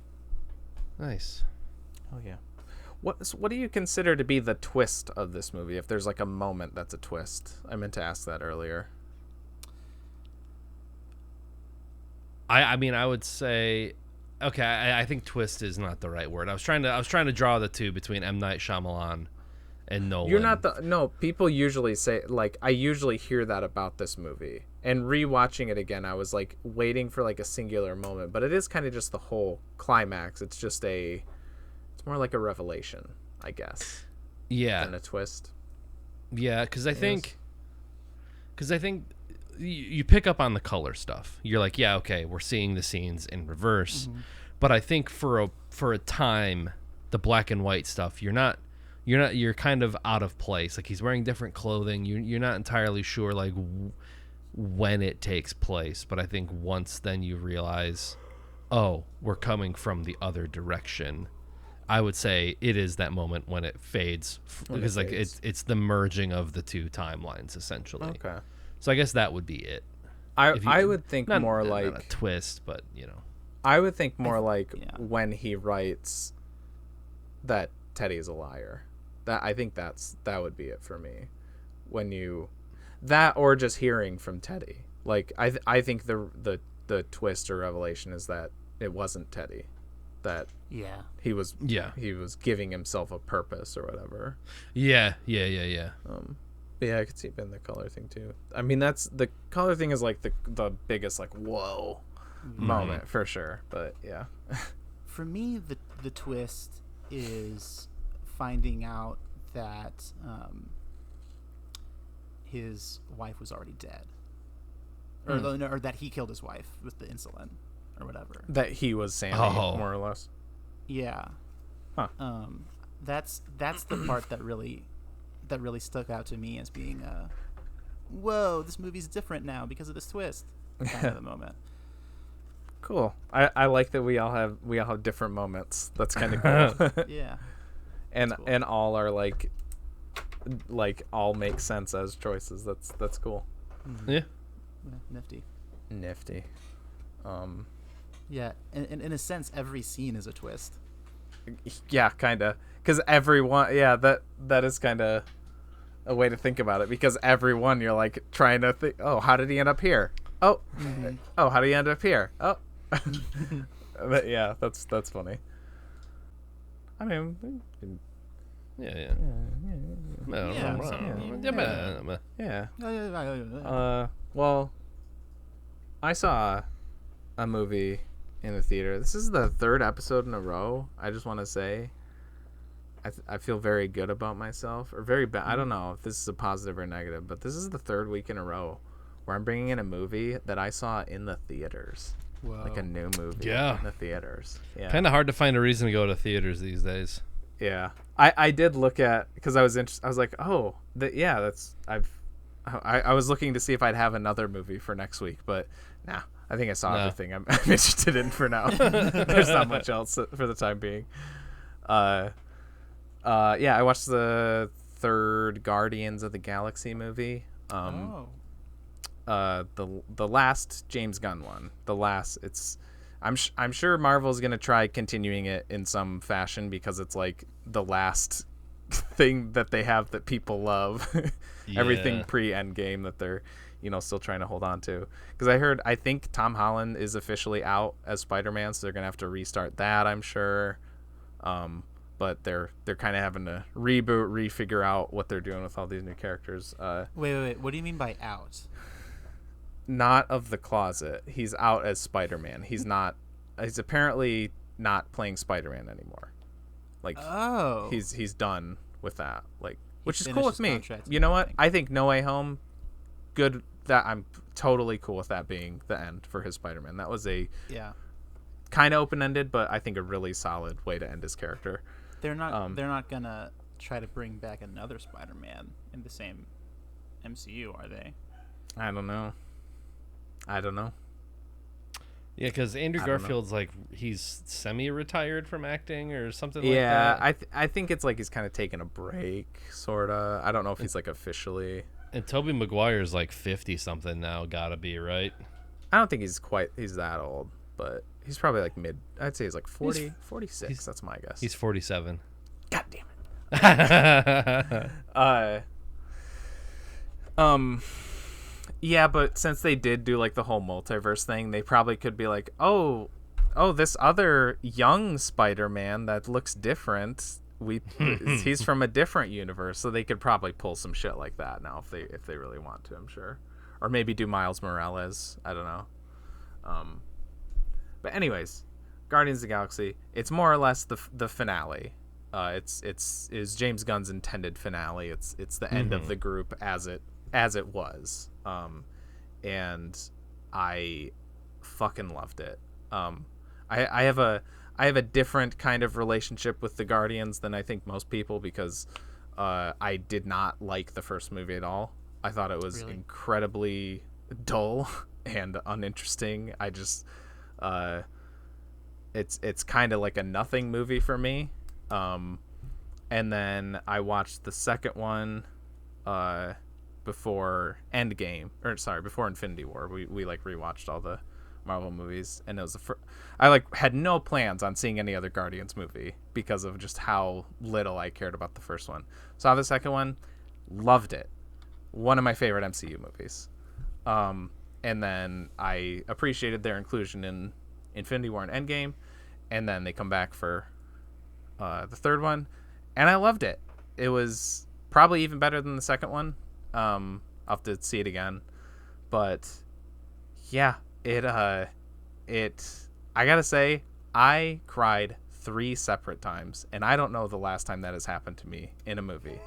Nice. Oh yeah. What do you consider to be the twist of this movie? If there's like a moment that's a twist, I meant to ask that earlier. I mean, I would say, okay, I think twist is not the right word. I was trying to draw the two between M. Night Shyamalan and Nolan. You're not no. People usually say, like, I usually hear that about this movie, and rewatching it again, I was like waiting for like a singular moment, but it is kind of just the whole climax. It's more like a revelation, I guess. Yeah. Than a twist. Yeah, because I think you pick up on the color stuff. You're like, yeah, okay, we're seeing the scenes in reverse, but I think for a time, the black and white stuff, you're kind of out of place. Like, he's wearing different clothing. You're not entirely sure like when it takes place, but I think once then you realize, oh, we're coming from the other direction. I would say it is that moment when it fades, because like it's the merging of the two timelines essentially. Okay. So I guess that would be it. I would think not more a like twist, but I would think more like when he writes that Teddy's a liar. I think that would be it for me. When that, or just hearing from Teddy. Like I think the twist or revelation is that it wasn't Teddy. That he was giving himself a purpose or whatever. Yeah. But yeah, I could see it being the color thing too. I mean, that's the color thing is like the biggest like whoa moment for sure. But yeah, for me, the twist is finding out that his wife was already dead, or that he killed his wife with the insulin or whatever. That he was Sandy, more or less. Yeah. Huh. That's the part that really stuck out to me as being whoa, this movie's different now because of this twist kind of the moment. Cool. I like that we all have different moments. That's kind of cool. Yeah. And cool. And all are like all make sense as choices. That's cool. Yeah. Nifty. Yeah, and in a sense, every scene is a twist. Yeah, kind of. Because everyone, that is kind of a way to think about it. Because everyone, you're like trying to think, oh, how did he end up here? Oh, oh, how did he end up here? Oh, but yeah, that's funny. I mean, yeah. Well, I saw a movie in the theater. This is the third episode in a row. I just want to say I feel very good about myself, or very bad. I don't know if this is a positive or negative, but this is the third week in a row where I'm bringing in a movie that I saw in the theaters. Whoa. Like a new movie in the theaters. Yeah. Kind of hard to find a reason to go to theaters these days. Yeah. I did look at, because I was interested. I was like, oh, I was looking to see if I'd have another movie for next week, but nah. I think I saw everything I'm interested in for now. There's not much else for the time being. I watched the third Guardians of the Galaxy movie. The last James Gunn one. I'm sure Marvel's gonna try continuing it in some fashion because it's like the last thing that they have that people love. Everything pre-Endgame that they're still trying to hold on to. Because I think Tom Holland is officially out as Spider-Man, so they're gonna have to restart that, I'm sure. But they're kind of having to refigure out what they're doing with all these new characters. Wait. What do you mean by out? Not of the closet. He's out as Spider-Man. He's apparently not playing Spider-Man anymore. Like, he's done with that. Like, which is cool with me. You know what? I think No Way Home, good I'm totally cool with that being the end for his Spider-Man. That was a Yeah. kind of open-ended, but I think a really solid way to end his character. They're not gonna try to bring back another Spider-Man in the same MCU, are they? I don't know. Yeah, because Andrew Garfield's like he's semi-retired from acting or something like that. Yeah, I think it's like he's kind of taking a break, sorta. I don't know if he's like officially. And Tobey Maguire's like 50-something now, gotta be, right? I don't think he's that old, but he's probably like I'd say he's like 40, 46. That's my guess. He's 47. God damn it. Yeah, but since they did do like the whole multiverse thing, they probably could be like, oh, this other young Spider-Man that looks different. He's from a different universe, so they could probably pull some shit like that now if they really want to. I'm sure, or maybe do Miles Morales. I don't know. But anyways, Guardians of the Galaxy. It's more or less the finale. It's James Gunn's intended finale. It's the end of the group as it was. And I fucking loved it. I have a different kind of relationship with the Guardians than I think most people, because I did not like the first movie at all. I thought it was incredibly dull and uninteresting. I just it's kind of like a nothing movie for me. And then I watched the second one before Infinity War. We like rewatched all the Marvel movies, and it was I like had no plans on seeing any other Guardians movie because of just how little I cared about the first one. Saw the second one, loved it. One of my favorite MCU movies. And then I appreciated their inclusion in Infinity War and Endgame, and then they come back for the third one, and I loved it. It was probably even better than the second one. I'll have to see it again, but yeah, I gotta say, I cried 3 separate times, and I don't know the last time that has happened to me in a movie.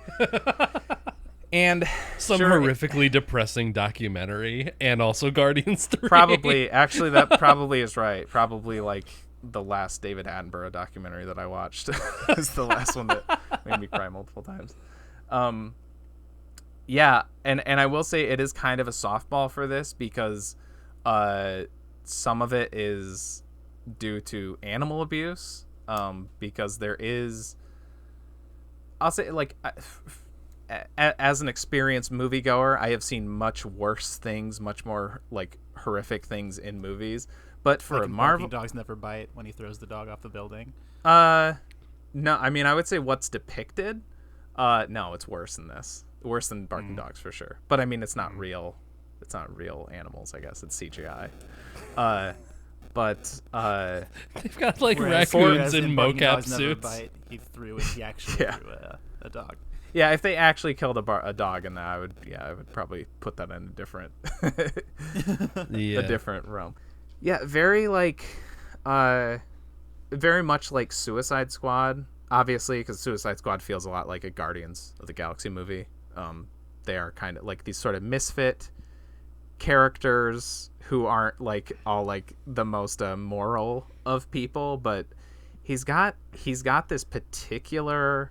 And some horrifically depressing documentary, and also Guardians 3. Probably, actually, that probably is right. Probably like the last David Attenborough documentary that I watched is the last one that made me cry multiple times. Yeah, and I will say it is kind of a softball for this, because some of it is due to animal abuse, because there is, I'll say, like, as an experienced moviegoer, I have seen much worse things, much more like horrific things in movies. But for like a Marvel, dogs never bite when he throws the dog off the building. No, I mean, I would say what's depicted. No, it's worse than this. Worse than barking dogs for sure. But I mean, it's not real. It's not real animals. I guess it's CGI. But they've got like raccoons in mocap suits. He actually threw a dog. Yeah, if they actually killed a dog in that, I would probably put that in a different a different realm. Yeah, very much like Suicide Squad, obviously, because Suicide Squad feels a lot like a Guardians of the Galaxy movie. They are kind of like these sort of misfit characters who aren't like all like the most moral of people, but he's got this particular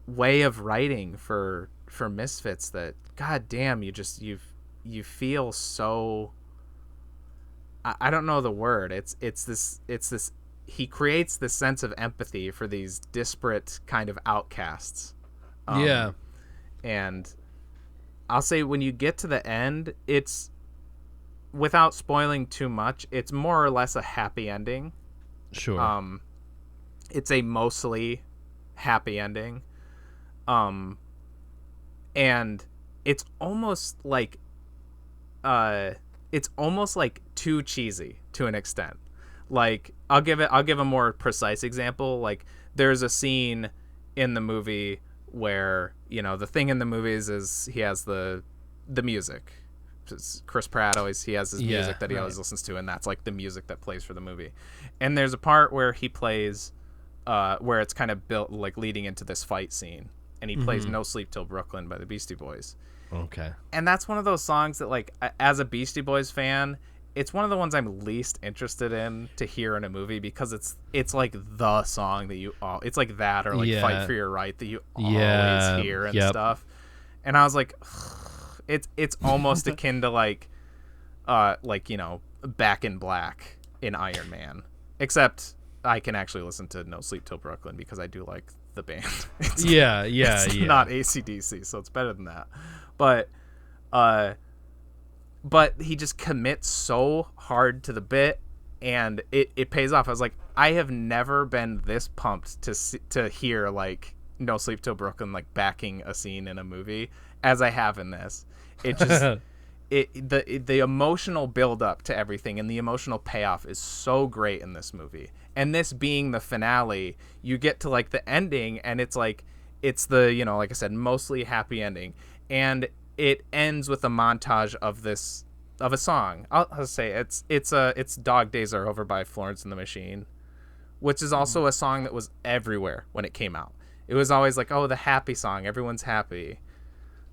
way of writing for misfits that, god damn, you feel so, I don't know the word. It's this he creates this sense of empathy for these disparate kind of outcasts. Yeah. And I'll say when you get to the end, it's, without spoiling too much, it's more or less a happy ending. Sure. It's a mostly happy ending. And it's almost like too cheesy to an extent. Like, I'll give a more precise example. Like, there's a scene in the movie where, you know, the thing in the movies is he has the music. Chris Pratt he has his music that he always listens to, and that's like the music that plays for the movie. And there's a part where he plays where it's kind of built like leading into this fight scene, and he plays No Sleep Till Brooklyn by the Beastie Boys. Okay. And that's one of those songs that, like, as a Beastie Boys fan, it's one of the ones I'm least interested in to hear in a movie, because it's like the song that you all, it's like that, or like Fight for Your Right, that you always hear and stuff. And I was like, it's almost akin to like you know, Back in Black in Iron Man, except I can actually listen to No Sleep Till Brooklyn because I do like the band. It's not AC/DC, so it's better than that. But he just commits so hard to the bit, and it pays off. I was like, I have never been this pumped to hear like No Sleep Till Brooklyn like backing a scene in a movie as I have in this. It just the emotional build up to everything and the emotional payoff is so great in this movie. And this being the finale, you get to like the ending, and it's like, it's the, you know, like I said, mostly happy ending, and it ends with a montage of a song. I'll say it's Dog Days Are Over by Florence and the Machine, which is also a song that was everywhere when it came out. It was always like, oh, the happy song, everyone's happy.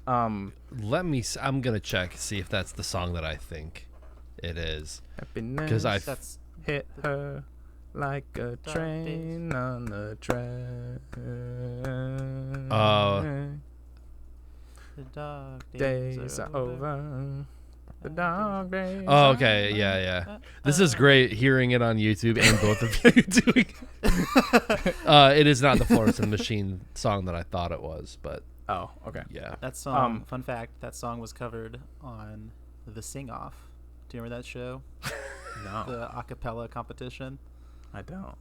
I'm gonna check, see if that's the song that I think it is, because that's hit her like a train on the track. The dog days are over. The dog days. Oh, okay, yeah. This is great hearing it on YouTube and both of you doing it. It is not the Florence and the Machine song that I thought it was, but oh, okay. Yeah. That song, fun fact, that song was covered on The Sing Off. Do you remember that show? No. The a cappella competition? I don't.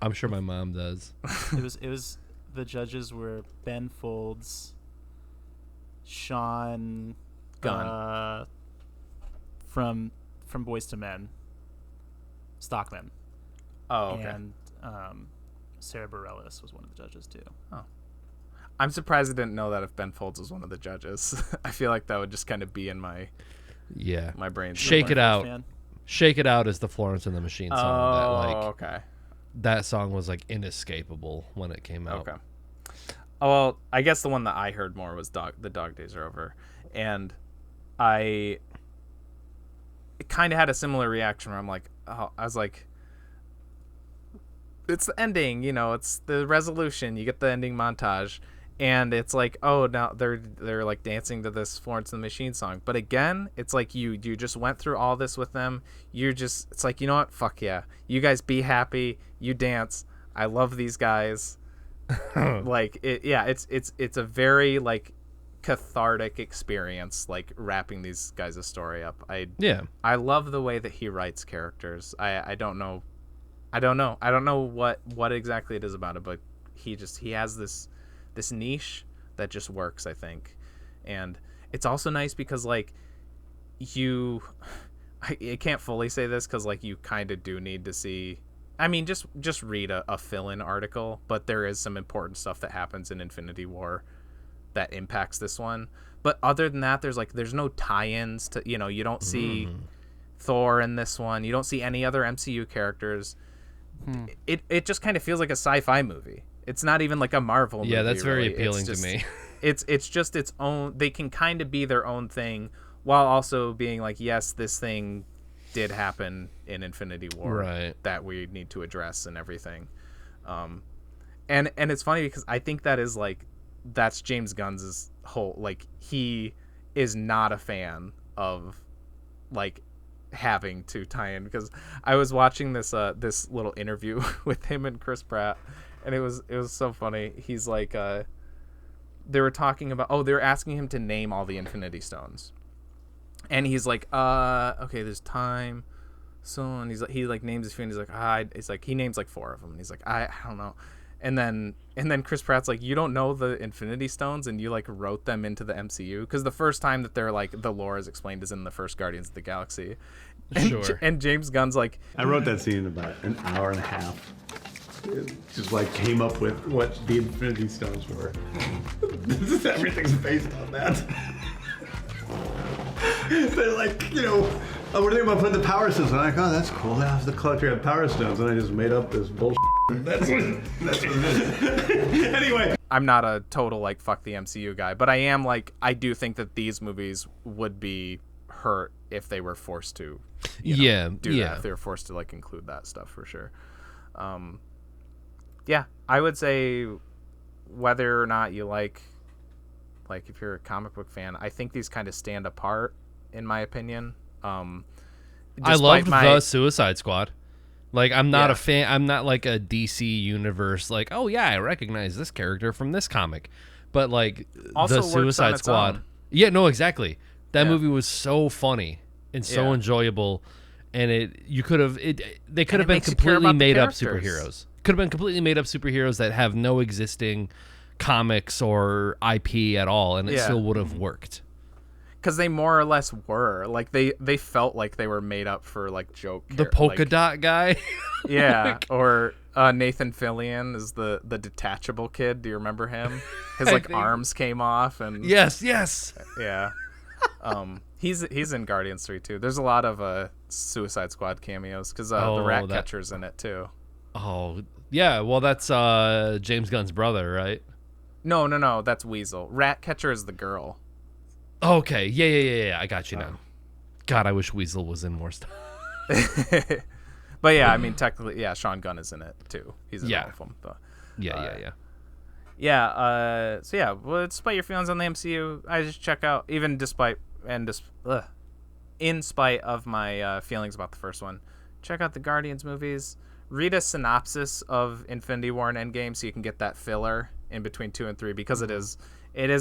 I'm sure my mom does. It was the judges were Ben Folds, Sean Gunn from Boyz II Men, Stockman. Oh, okay. And Sarah Bareilles was one of the judges too. Oh. I'm surprised I didn't know that if Ben Folds was one of the judges. I feel like that would just kind of be in my brain. Shake It Out. Shake It Out is the Florence and the Machine song. Okay. That song was like inescapable when it came out. Okay. Oh, well, I guess the one that I heard more was The Dog Days Are Over. And I kind of had a similar reaction where I was like, it's the ending, you know, it's the resolution. You get the ending montage, and it's like, oh, now they're like dancing to this Florence and the Machine song. But again, it's like you just went through all this with them. It's like, you know what? Fuck yeah. You guys be happy. You dance. I love these guys. Like it's a very like cathartic experience, like wrapping these guys' story up. I love the way that he writes characters. I don't know what exactly it is about it, but he has this niche that just works, I think. And it's also nice because like I can't fully say this because like you kind of do need to see, I mean, just read a fill-in article, but there is some important stuff that happens in Infinity War that impacts this one. But other than that, there's no tie-ins to, you know, you don't see Thor in this one. You don't see any other MCU characters. It just kind of feels like a sci-fi movie. It's not even like a Marvel movie. Yeah, that's very really. appealing to me. It's just its own. They can kind of be their own thing while also being like, yes, this thing did happen in Infinity War, right, that we need to address and everything. And it's funny because I think that's James Gunn's whole, like, he is not a fan of like having to tie in, because I was watching this little interview with him and Chris Pratt, and it was so funny. He's like, they were talking about, they were asking him to name all the Infinity Stones, and he's like, okay, there's time, so, and he names his few, and he's like, he names like 4 of them, and he's like, I don't know. And then Chris Pratt's like, you don't know the Infinity Stones, and you like wrote them into the MCU? Because the first time that they're like the lore is explained is in the first Guardians of the Galaxy. And, sure. And James Gunn's like, I wrote that scene in about an hour and a half. It just like came up with what the Infinity Stones were. Everything's based on that. They're like, you know, what do you think about putting the power stones? I'm like, oh, that's cool. That's the collector of power stones, and I just made up this bullshit. That's what it is. Anyway. I'm not a total like fuck the MCU guy, but I am like I do think that these movies would be hurt if they were forced to do that, if they were forced to like include that stuff for sure. I would say whether or not you like if you're a comic book fan, I think these kind of stand apart in my opinion. I loved the Suicide Squad. Like, I'm not a fan. I'm not like a DC universe. Like, oh yeah, I recognize this character from this comic. But like also the Suicide Squad. Own. Yeah, no, exactly. That movie was so funny and so enjoyable, and they could have been completely made up superheroes. Could have been completely made up superheroes that have no existing comics or IP at all, and it still would have worked. Because they more or less were like they felt like they were made up for like joke. The polka dot guy. Yeah, or Nathan Fillion is the detachable kid. Do you remember him? His like arms came off and yes. Yeah. He's in Guardians 3 too. There's a lot of Suicide Squad cameos because the Ratcatcher's in it too. Oh yeah, well that's James Gunn's brother, right? No, that's Weasel. Ratcatcher is the girl. Okay, yeah, I got you now. God, I wish Weasel was in more stuff. But yeah, I mean, technically, yeah, Sean Gunn is in it too. He's in all of them. But, yeah. So yeah, well, despite your feelings on the MCU, I just check out, in spite of my feelings about the first one, check out the Guardians movies. Read a synopsis of Infinity War and Endgame so you can get that filler in between 2 and 3 because it is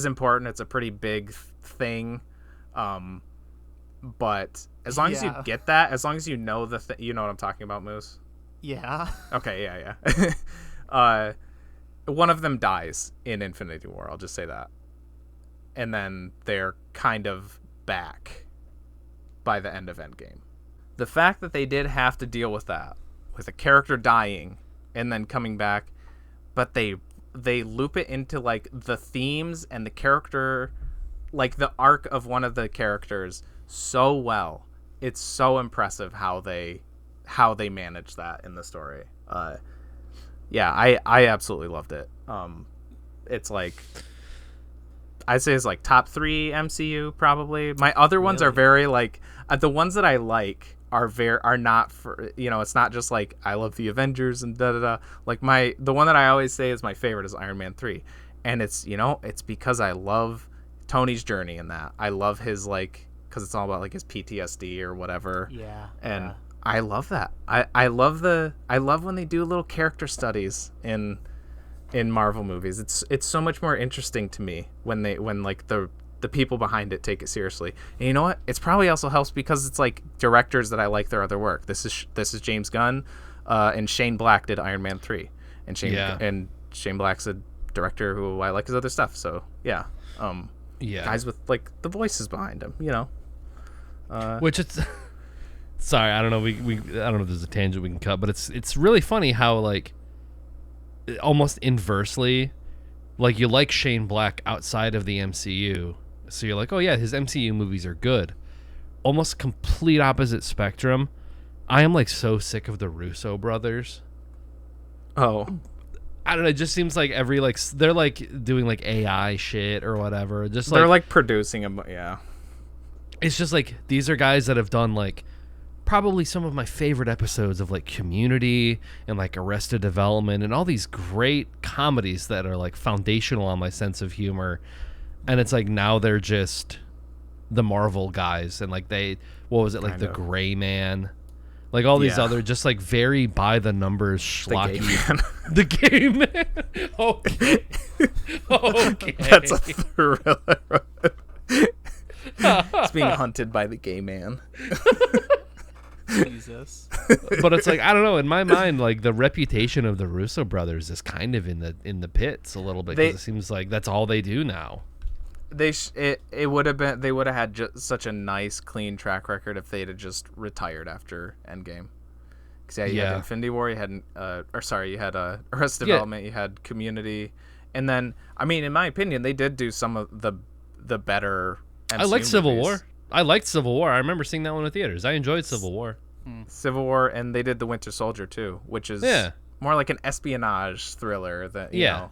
important. It's a pretty big thing, but as long as you get that, as long as you know you know what I'm talking about, Moose. Yeah. Okay. Yeah. One of them dies in Infinity War. I'll just say that, and then they're kind of back by the end of Endgame. The fact that they did have to deal with that, with a character dying and then coming back, but they loop it into like the themes and the character, like the arc of one of the characters so well. It's so impressive how they manage that in the story. I absolutely loved it. It's like, I'd say it's like top 3 MCU probably. My other ones are very like the ones that I like are not for, it's not just like I love the Avengers and like the one that I always say is my favorite is Iron Man 3, and it's it's because I love Tony's journey in that. I love his because it's all about like his PTSD or whatever. And I love that. I love when they do little character studies in Marvel movies. It's so much more interesting to me when like the people behind it take it seriously. And you know what? It's probably also helps because it's like directors that I like their other work. This is James Gunn, and Shane Black did Iron Man 3, and Shane Black's a director who I like his other stuff. So yeah, guys with like the voices behind him, which it's. Sorry, I don't know. I don't know if there's a tangent we can cut, but it's really funny how like almost inversely, like you like Shane Black outside of the MCU, so you're like, oh yeah, his MCU movies are good. Almost complete opposite spectrum. I am like so sick of the Russo brothers. Oh, I don't know. It just seems like they're like doing like AI shit or whatever. Just like they're like producing them. Yeah, it's just like these are guys that have done like probably some of my favorite episodes of like Community and like Arrested Development and all these great comedies that are like foundational on my sense of humor. And it's like now they're just the Marvel guys, and like what was it, like the Gray Man, like all these other just like very by the numbers schlocky. The Gay Man. Okay. That's a thriller. It's being hunted by the Gay Man. Jesus. But it's like, I don't know, in my mind, like the reputation of the Russo brothers is kind of in the pits a little bit, because it seems like that's all they do now. They would have had just such a nice clean track record if they'd have just retired after Endgame. Because you had Infinity War, you had Arrested Development, you had Community, and then I mean, in my opinion, they did do some of the better MCU I liked movies. Civil War. I liked Civil War. I remember seeing that one in theaters. I enjoyed Civil War. Civil War, and they did The Winter Soldier too, which is more like an espionage thriller that you know.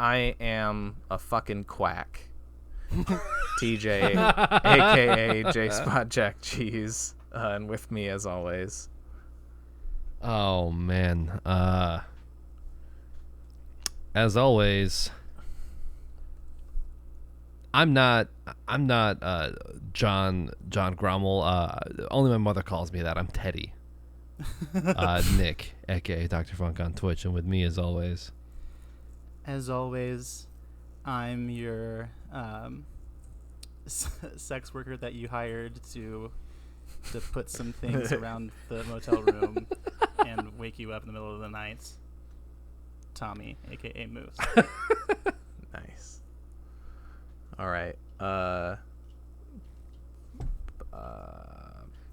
I am a fucking quack. TJ, aka J Spot Jack Cheese, and with me as always. Oh man. As always, I'm not John Grommel. Only my mother calls me that. I'm Teddy. Nick, aka Dr. Funk on Twitch, and with me as always. As always, I'm your sex worker that you hired to put some things around the motel room and wake you up in the middle of the night. Tommy, aka Moose. Nice. All right.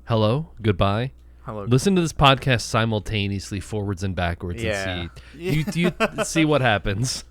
Hello. Goodbye. Hello. Listen to this podcast simultaneously, forwards and backwards, Yeah. and see. You see what happens.